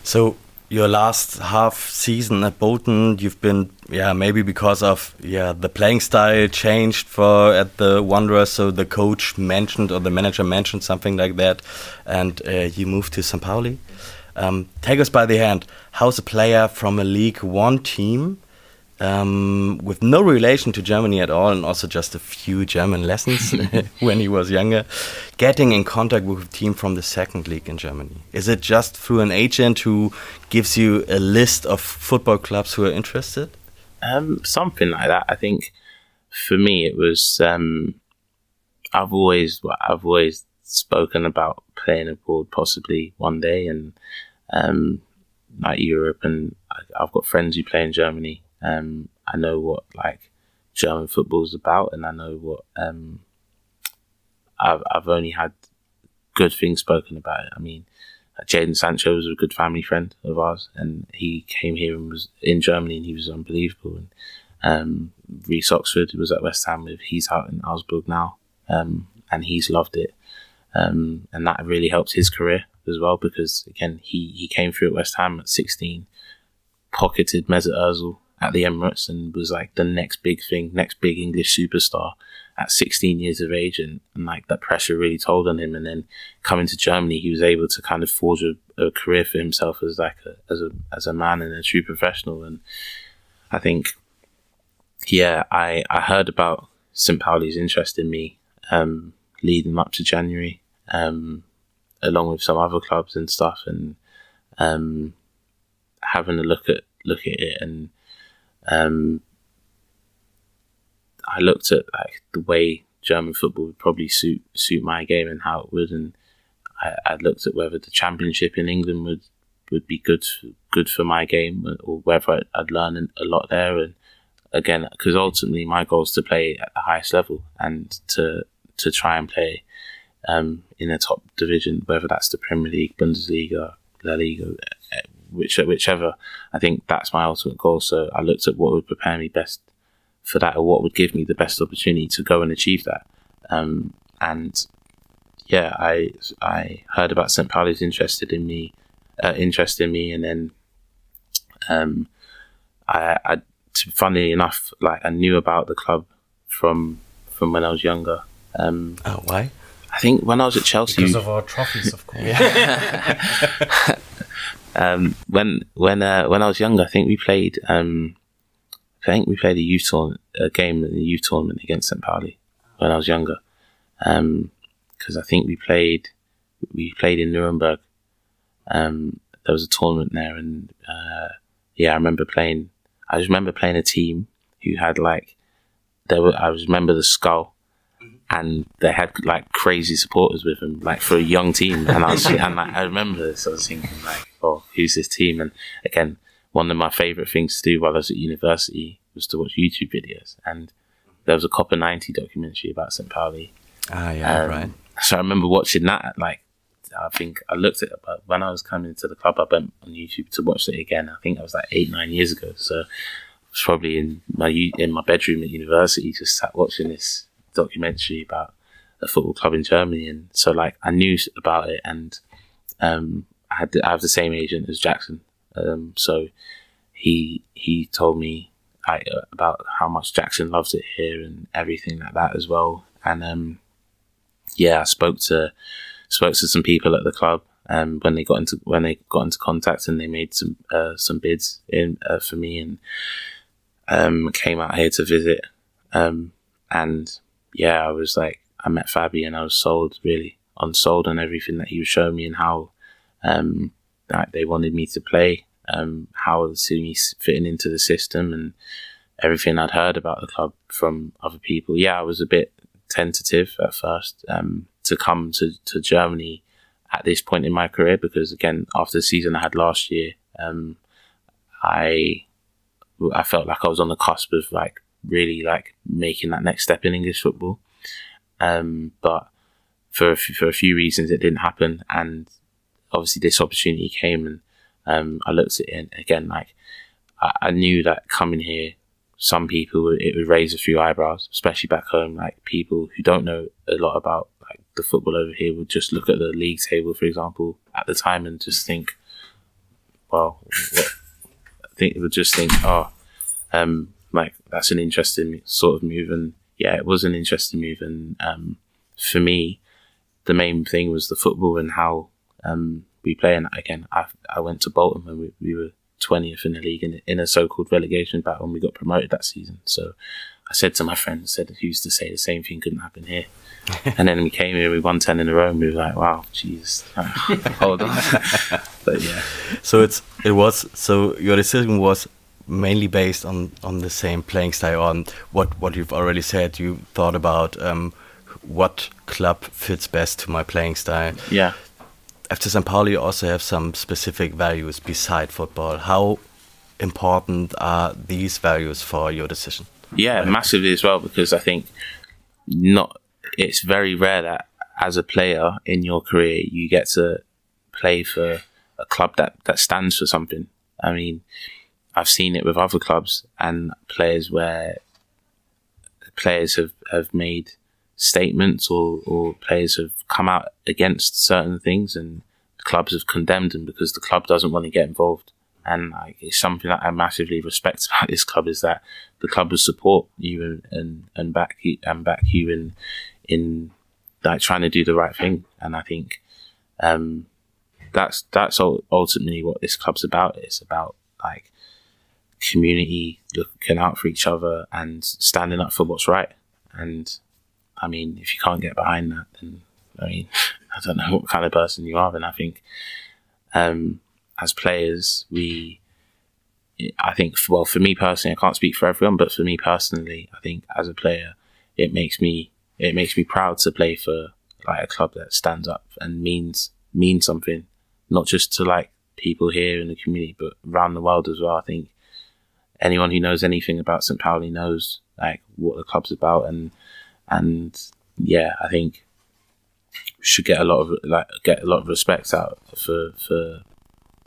So your last half season at Bolton, you've been maybe because of the playing style changed at the Wanderers, so the coach mentioned or the manager mentioned something like that, and you moved to St. Pauli. Take us by the hand. How's a player from a League One team with no relation to Germany at all, and also just a few German lessons when he was younger, getting in contact with a team from the second league in Germany? Is it just through an agent who gives you a list of football clubs who are interested? Something like that. I think for me it was I've always spoken about playing abroad possibly one day, and like Europe, and I've got friends who play in Germany. I know what like German football is about, and I know what I've only had good things spoken about it. I mean, Jadon Sancho was a good family friend of ours, and he came here and was in Germany, and he was unbelievable. And Reece Oxford, who was at West Ham, he's out in Augsburg now, and he's loved it, and that really helped his career as well, because again he came through at West Ham at 16, pocketed Mesut Ozil at the Emirates, and was like the next big English superstar at 16 years of age, and like that pressure really told on him. And then coming to Germany, he was able to kind of forge a career for himself as like as a man and a true professional. And I think I heard about St. Pauli's interest in me leading up to January, along with some other clubs and stuff, and having a look at it, and I looked at like the way German football would probably suit my game and how it would, and I looked at whether the championship in England would be good for my game, or whether I'd learn a lot there. And again, because ultimately my goal is to play at the highest level and to try and play in a top division, whether that's the Premier League, Bundesliga, La Liga, whichever. I think that's my ultimate goal. So I looked at what would prepare me best for that, or what would give me the best opportunity to go and achieve that. And yeah, I heard about St. Pauli's interest in me, and then funnily enough, like I knew about the club from when I was younger. Why? I think when I was at Chelsea, because of our trophies, of course. When I was younger, I think we played. A youth tournament, a game in the youth tournament against St. Pauli when I was younger. Because I think we played in Nuremberg. There was a tournament there, and I remember playing a team who had like I remember the Skull, and they had like crazy supporters with them, like for a young team. And I remember this. I was thinking like, oh, who's this team? And again, one of my favourite things to do while I was at university was to watch YouTube videos. And there was a Copper 90 documentary about St. Pauli. Right. So I remember watching that. Like, I think I looked at it, but when I was coming to the club, I went on YouTube to watch it again. I think that was like 8-9 years ago. So I was probably in my bedroom at university, just sat watching this documentary about a football club in Germany. And so like I knew about it, and I have the same agent as Jackson. So he told me about how much Jackson loves it here and everything like that as well. And I spoke to some people at the club when they got into contact, and they made some bids in for me, and came out here to visit. And yeah, I was like, I met Fabi, and I was sold on everything that he was showing me, and how that they wanted me to play, how I see me fitting into the system, and everything I'd heard about the club from other people. Yeah, I was a bit tentative at first to come to Germany at this point in my career, because again, after the season I had last year, I felt like I was on the cusp of like really like making that next step in English football. But for a few reasons it didn't happen, and obviously this opportunity came, and I looked at it, and again, like I knew that coming here, some people, it would raise a few eyebrows, especially back home. Like people who don't know a lot about like the football over here would just look at the league table, for example, at the time, and just think, well, like that's an interesting sort of move. And yeah, it was an interesting move. And for me, the main thing was the football and how we play. And again, I went to Bolton when we were 20th in the league in a so-called relegation battle, and we got promoted that season. So I said to my friends, who's to say the same thing couldn't happen here? And then we came here, we won 10 in a row, and we were like, wow, jeez, hold on. But yeah. So your decision was mainly based on the same playing style, on what you've already said. You thought about what club fits best to my playing style. Yeah. After St. Pauli, you also have some specific values beside football. How important are these values for your decision? Yeah, massively as well, because I think it's very rare that as a player in your career you get to play for a club that stands for something. I mean, I've seen it with other clubs and players where players have made statements or players have come out against certain things, and clubs have condemned them because the club doesn't want to get involved. And it's something that I massively respect about this club, is that the club will support you and back you in like trying to do the right thing. And I think that's ultimately what this club's about. It's about like community, looking out for each other and standing up for what's right. And I mean, if you can't get behind that, then I mean, I don't know what kind of person you are. And I think as players, I think, well, for me personally, I can't speak for everyone, but for me personally, I think as a player, it makes me proud to play for like a club that stands up and means something, not just to like people here in the community, but around the world as well. I think anyone who knows anything about St. Pauli knows like what the club's about, and yeah, I think we should get a lot of respect out for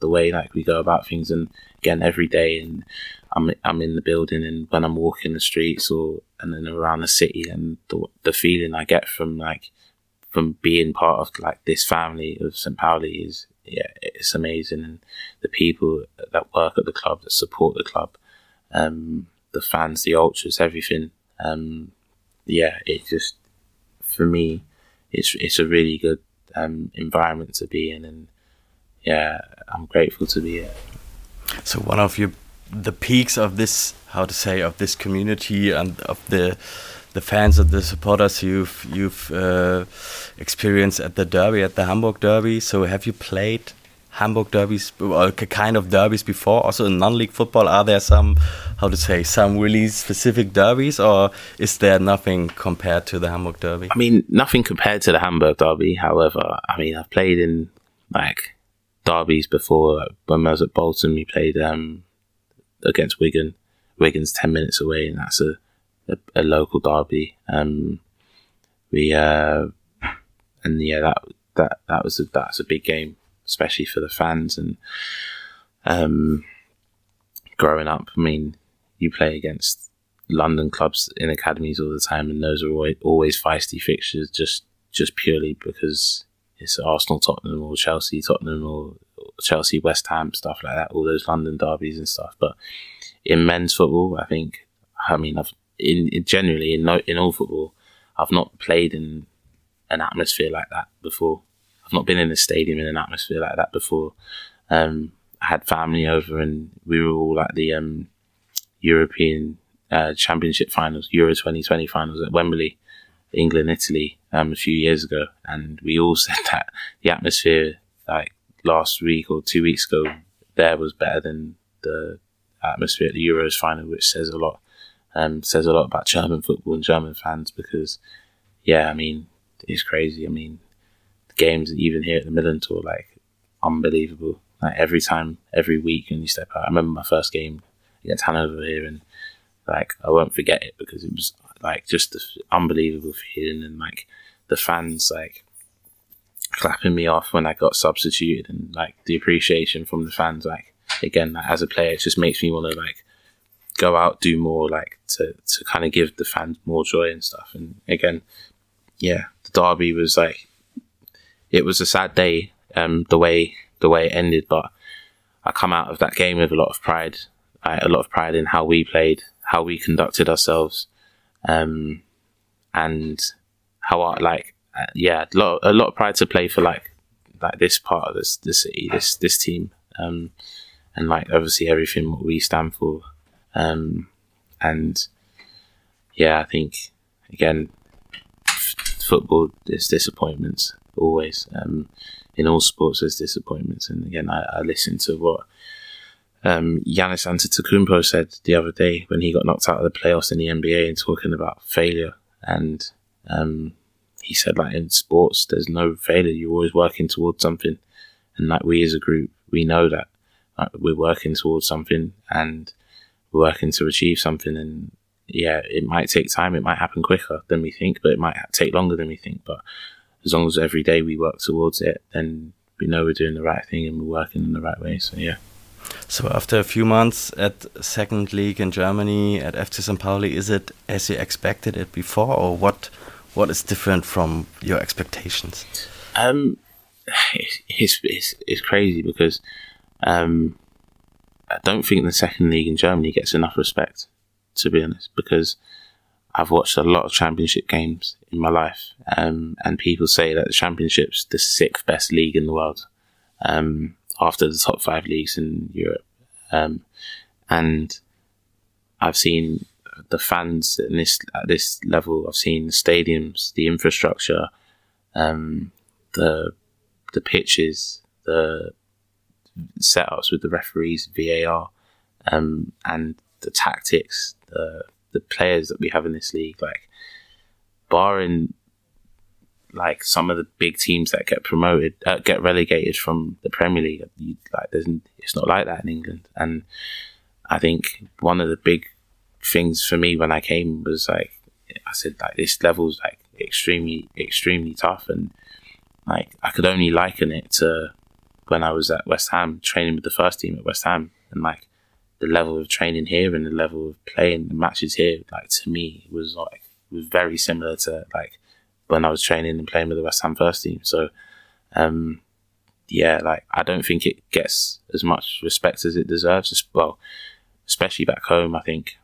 the way like we go about things. And again, every day, and I'm in the building, and when I'm walking the streets and then around the city, and the feeling I get from being part of like this family of St. Pauli is, yeah, it's amazing. And the people that work at the club, that support the club, the fans, the ultras, everything. Yeah, it just, for me, it's a really good environment to be in, and yeah, I'm grateful to be here. So one of the peaks of this, how to say, of this community and of the fans and the supporters you've experienced at the derby, at the Hamburg derby. So have you played Hamburg derbies, or kind of derbies before? Also in non-league football, are there some, how to say, some really specific derbies, or is there nothing compared to the Hamburg derby? I mean, nothing compared to the Hamburg derby. However, I mean, I've played in like derbies before. Like, when I was at Bolton, we played against Wigan. Wigan's 10 minutes away, and that's a local derby. And yeah, that's a big game, especially for the fans. And growing up, I mean, you play against London clubs in academies all the time, and those are always feisty fixtures, just purely because it's Arsenal, Tottenham, or Chelsea, West Ham, stuff like that. All those London derbies and stuff. But in men's football, generally in all football, I've not played in an atmosphere like that before. I've not been in a stadium in an atmosphere like that before. I had family over, and we were all at the European Championship finals, Euro 2020 finals at Wembley, England, Italy, a few years ago, and we all said that the atmosphere like last week or 2 weeks ago there was better than the atmosphere at the Euros final, which says a lot. Says a lot about German football and German fans, because yeah, I mean, it's crazy. I mean, the games even here at the MillernTon, like, unbelievable. Like every week when you step out. I remember my first game against Hanover here, and like I won't forget it, because it was like just an unbelievable feeling, and like the fans like clapping me off when I got substituted, and like the appreciation from the fans. Like, again, like, as a player, it just makes me want to like go out, do more, like to kind of give the fans more joy and stuff. And again, yeah, the derby was like, it was a sad day, the way it ended, but I come out of that game with a lot of pride. A lot of pride in how we played, how we conducted ourselves, and how a lot of pride to play for like this part of this city, this team, and like obviously everything what we stand for. And yeah, I think again, football, there's disappointments always. In all sports, there's disappointments. And again, I listened to what Giannis Antetokounmpo said the other day when he got knocked out of the playoffs in the NBA, and talking about failure. And he said, like, in sports, there's no failure. You're always working towards something. And like, we as a group, we know that we're working towards something, and we're working to achieve something. And yeah, it might take time. It might happen quicker than we think, but it might take longer than we think. But as long as every day we work towards it, then we know we're doing the right thing and we're working in the right way. So yeah. So after a few months at second league in Germany at FC St. Pauli, is it as you expected it before, or what is different from your expectations? It's crazy, because I don't think the second league in Germany gets enough respect, to be honest, because I've watched a lot of championship games in my life, and people say that the championship's the 6th best league in the world, after the top 5 leagues in Europe. And I've seen the fans at this level. I've seen the stadiums, the infrastructure, the pitches, the setups with the referees, VAR, and the tactics, the players that we have in this league, like barring like some of the big teams that get relegated from the Premier League, it's not like that in England. And I think one of the big things for me when I came was like, I said, like, this level's like extremely, extremely tough, and like I could only liken it to when I was at West Ham training with the first team at West Ham, and like the level of training here and the level of playing the matches here, like to me was very similar to like when I was training and playing with the West Ham first team. So yeah, like I don't think it gets as much respect as it deserves. Well, especially back home. I think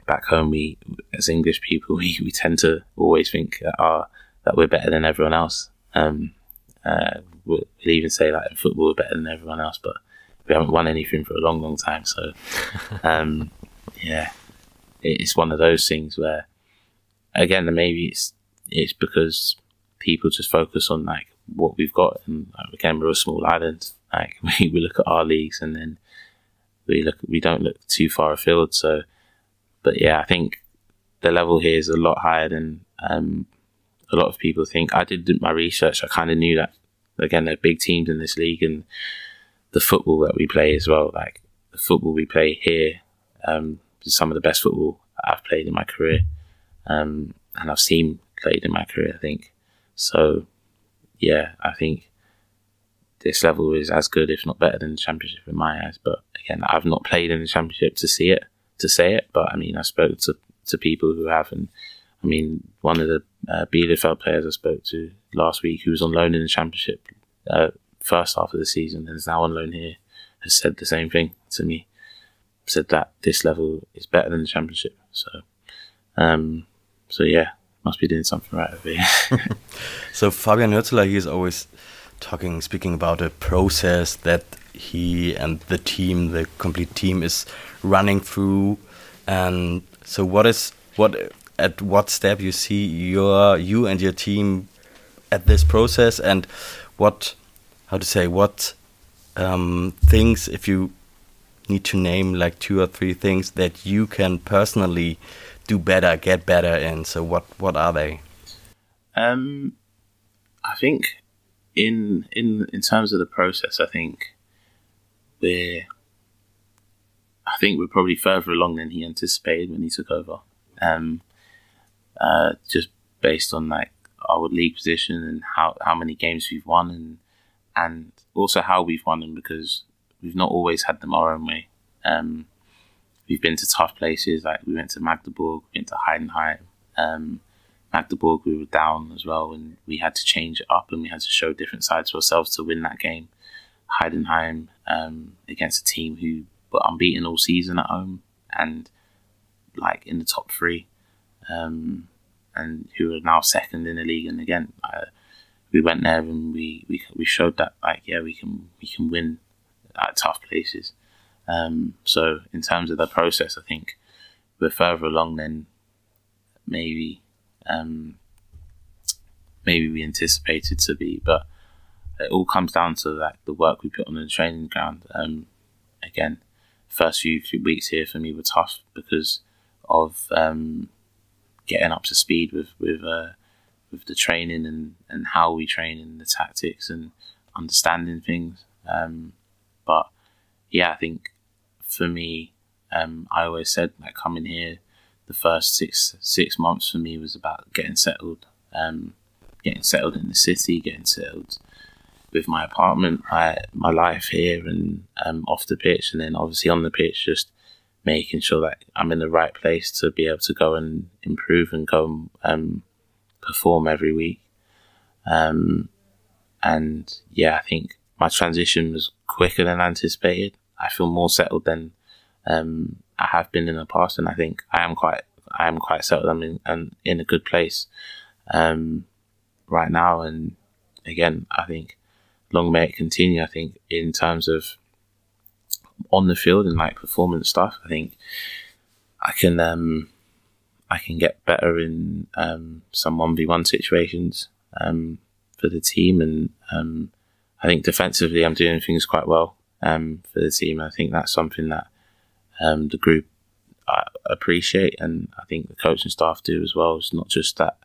back home, we as English people, we tend to always think that we're better than everyone else. We'll even say like in football we're better than everyone else, but we haven't won anything for a long, long time. So yeah, it's one of those things where, again, maybe it's because people just focus on like what we've got, and like, again, we're a small island. Like we look at our leagues and then we don't look too far afield. So, but yeah, I think the level here is a lot higher than a lot of people think. I did my research. I kind of knew that, again, there are big teams in this league, and the football that we play as well. Like the football we play here is some of the best football I've played in my career, and I've seen played in my career, I think. So yeah, I think this level is as good, if not better, than the Championship in my eyes. But again, I've not played in the Championship to say it. But I mean, I spoke to people who have, and I mean, one of the Bielefeld players I spoke to last week, who was on loan in the Championship first half of the season and is now on loan here, has said the same thing to me. Said that this level is better than the Championship. So yeah, must be doing something right over here. So Fabian Hürzeler, he is always speaking about a process that he and the complete team is running through. And so at what step you see you and your team at this process, and what things, if you need to name like 2 or 3 things that you can personally do better, get better in. So what are they? I think in terms of the process, I think we're probably further along than he anticipated when he took over. Just based on like our league position and how many games we've won, and also how we've won them, because we've not always had them our own way. We've been to tough places, like we went to Magdeburg, we went to Heidenheim. Magdeburg, we were down as well, and we had to change it up, and we had to show different sides to ourselves to win that game. Heidenheim, against a team who were unbeaten all season at home and like in the top 3, and who are now second in the league. And again, we went there and we showed that, like, yeah, we can win at tough places. So in terms of the process, I think we're further along than maybe we anticipated to be, but it all comes down to like the work we put on the training ground. Again, first few weeks here for me were tough because of getting up to speed with the training and how we train and the tactics and understanding things. But yeah, I think for me, I always said, like, coming here, the first six months for me was about getting settled in the city, getting settled with my apartment, my life here and off the pitch, and then obviously on the pitch, just making sure that I'm in the right place to be able to go and improve and go and perform every week. And yeah, I think my transition was quicker than anticipated. I feel more settled than I have been in the past, and I think I am quite settled. I'm in a good place right now. And again, I think long may it continue. I think in terms of on the field and like performance stuff, I think I can get better in some 1v1 situations for the team, and I think defensively I'm doing things quite well for the team. I think that's something that the group appreciate, and I think the coaching staff do as well. It's not just that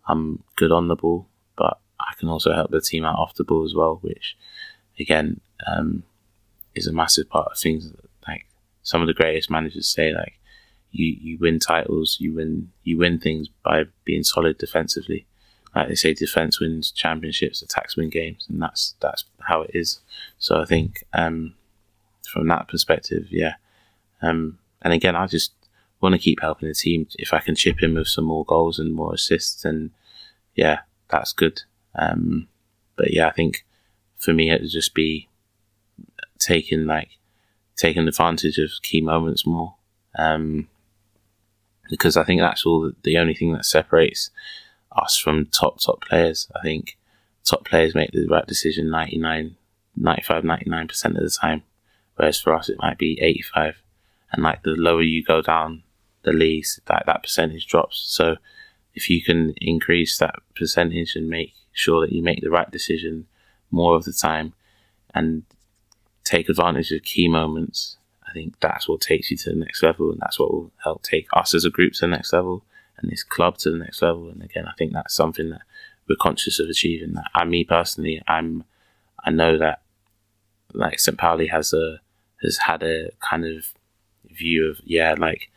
I'm good on the ball, but I can also help the team out off the ball as well, which again is a massive part of things. Like some of the greatest managers say, like you win titles, you win things by being solid defensively. Like they say, defense wins championships, attacks win games, and that's how it is. So I think from that perspective, yeah. And again, I just want to keep helping the team. If I can chip in with some more goals and more assists, then yeah, that's good. But yeah, I think for me it would just be taking advantage of key moments more, because I think that's all the only thing that separates us from top players. I think top players make the right decision 99% of the time, whereas for us it might be 85%. And like the lower you go down the leagues, that percentage drops. So if you can increase that percentage and make sure that you make the right decision more of the time and take advantage of key moments, I think that's what takes you to the next level, and that's what will help take us as a group to the next level and this club to the next level. And again, I think that's something that we're conscious of achieving. That me personally, I know that like St. Pauli has had a kind of view of, yeah, like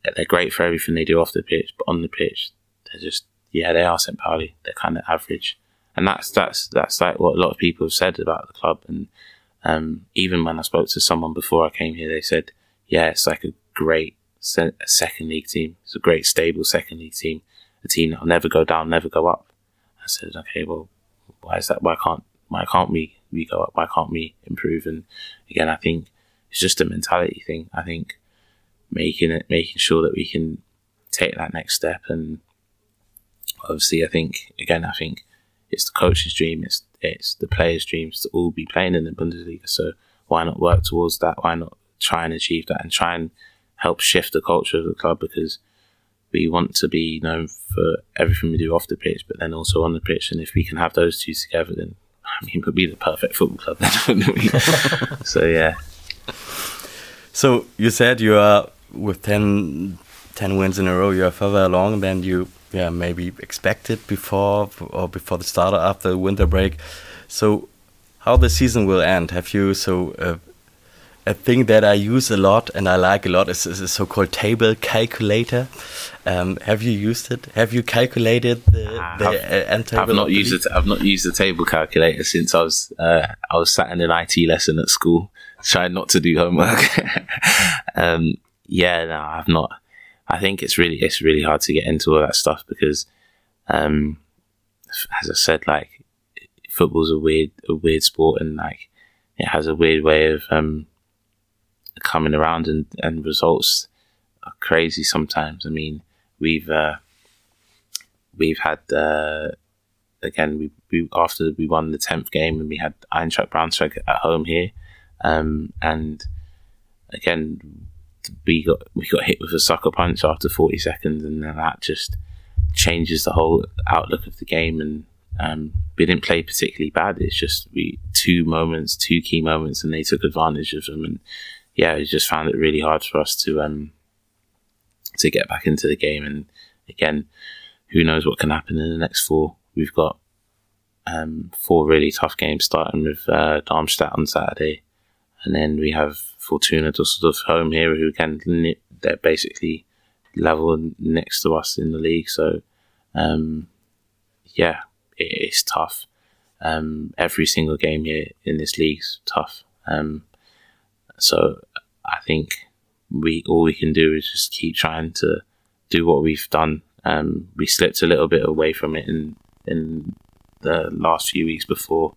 they're great for everything they do off the pitch, but on the pitch they're just, yeah, they are St. Pauli, they're kind of average. And that's like what a lot of people have said about the club. And even when I spoke to someone before I came here, they said, yeah, it's like a great second league team. It's a great stable second league team, a team that'll never go down, never go up. I said, okay, well, why is that? Why can't we go up? Why can't we improve? And again, I think it's just a mentality thing. I think making sure that we can take that next step. And obviously, I think it's the coach's dream. It's the players' dreams to all be playing in the Bundesliga. So why not work towards that? Why not try and achieve that and try and help shift the culture of the club? Because we want to be known for everything we do off the pitch, but then also on the pitch. And if we can have those two together, then I mean, we'll be the perfect football club then, wouldn't we? So yeah. So you said you are with 10 wins in a row. You are further along than you maybe expected before the start after the winter break. So how the season will end? Have you a thing that I use a lot and I like a lot is a so-called table calculator. Have you used it? Have you calculated the end table? I've not used the table calculator since I was sat in an IT lesson at school, trying not to do homework. No, I've not. I think it's really hard to get into all that stuff because, as I said, like football's a weird sport, and like it has a weird way of coming around, and results are crazy sometimes. I mean, we've had again we after we won the 10th game and we had Eintracht Braunschweig at home here, and again we got hit with a sucker punch after 40 seconds, and then that just changes the whole outlook of the game. And we didn't play particularly bad. It's just two key moments, and they took advantage of them. And yeah, we just found it really hard for us to get back into the game. And again, who knows what can happen in the next four? We've got 4 really tough games, starting with Darmstadt on Saturday, and then we have Fortuna Düsseldorf home here, who again they're basically level next to us in the league. So yeah, it's tough. Every single game here in this league's tough. So I think all we can do is just keep trying to do what we've done. We slipped a little bit away from it in the last few weeks before,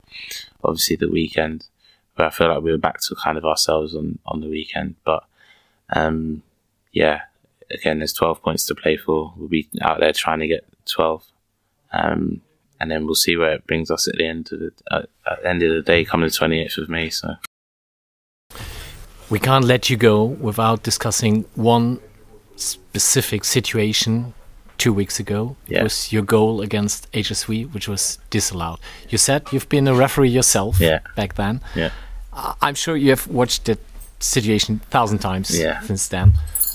obviously, the weekend, where I feel like we were back to kind of ourselves on the weekend. But yeah, again, there's 12 points to play for. We'll be out there trying to get 12. And then we'll see where it brings us at the end of the day, come the 28th of May. So we can't let you go without discussing one specific situation 2 weeks ago. Yeah. It was your goal against HSV, which was disallowed. You said you've been a referee yourself back then. Yeah. I'm sure you have watched that situation 1,000 times since then.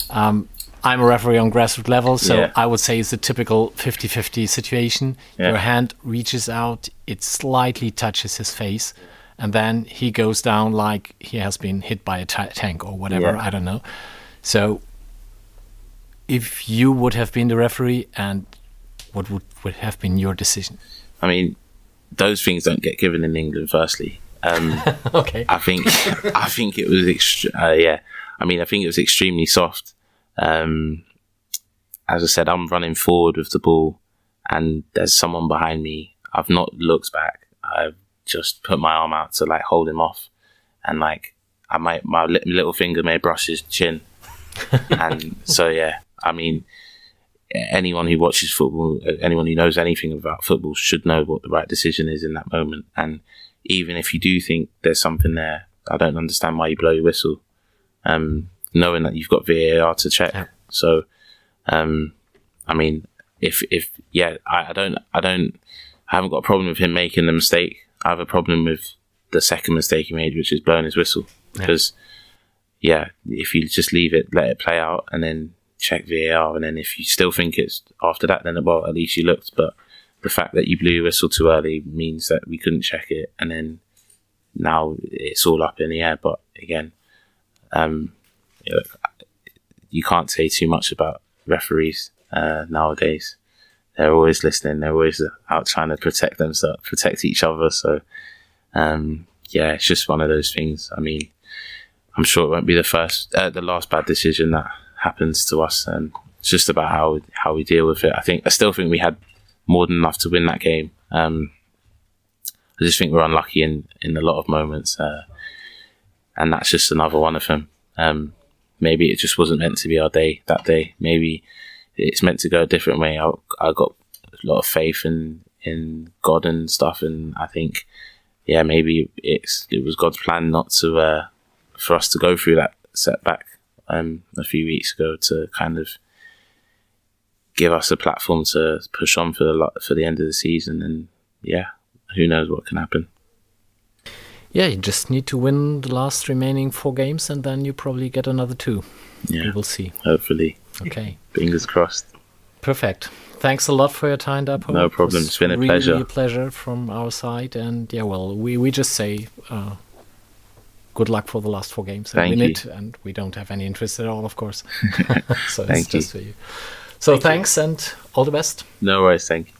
I'm a referee on grassroots level, so I would say it's a typical 50-50 situation. Yeah. Your hand reaches out, it slightly touches his face, and then he goes down like he has been hit by a tank or whatever, I don't know. So if you would have been the referee, and what would have been your decision? I mean, those things don't get given in England, firstly. Okay. I think it was I think it was extremely soft. As I said, I'm running forward with the ball and there's someone behind me. I've not looked back. I've just put my arm out to like hold him off, and like my little finger may brush his chin. And so I mean, anyone who watches football, anyone who knows anything about football should know what the right decision is in that moment. And even if you do think there's something there, I don't understand why you blow your whistle, knowing that you've got VAR to check. Yeah. So, I mean, I haven't got a problem with him making the mistake. I have a problem with the second mistake he made, which is blowing his whistle. Because, if you just leave it, let it play out, and then check VAR, and then if you still think it's after that, then well, at least you looked. But the fact that you blew your whistle too early means that we couldn't check it, and then now it's all up in the air. But again, you can't say too much about referees nowadays. They're always listening. They're always out trying to protect themselves, protect each other. So, it's just one of those things. I mean, I'm sure it won't be the last bad decision that happens to us. And it's just about how we deal with it. I still think we had more than enough to win that game. I just think we're unlucky in a lot of moments, and that's just another one of them. Maybe it just wasn't meant to be our day that day. Maybe it's meant to go a different way. I got a lot of faith in God and stuff, and I think, maybe it was God's plan not to for us to go through that setback a few weeks ago, to kind of give us a platform to push on for the end of the season. And who knows what can happen. Yeah, you just need to win the last remaining 4 games, and then you probably get another 2. Yeah, we will see. Hopefully. Okay. Fingers crossed. Perfect. Thanks a lot for your time, Dapo. No problem. It's been a pleasure. Really a pleasure from our side. And we just say good luck for the last 4 games. Thank win you. it, and we don't have any interest at all, of course. So Thank it's just for you. So thanks and all the best. No worries. Thank you.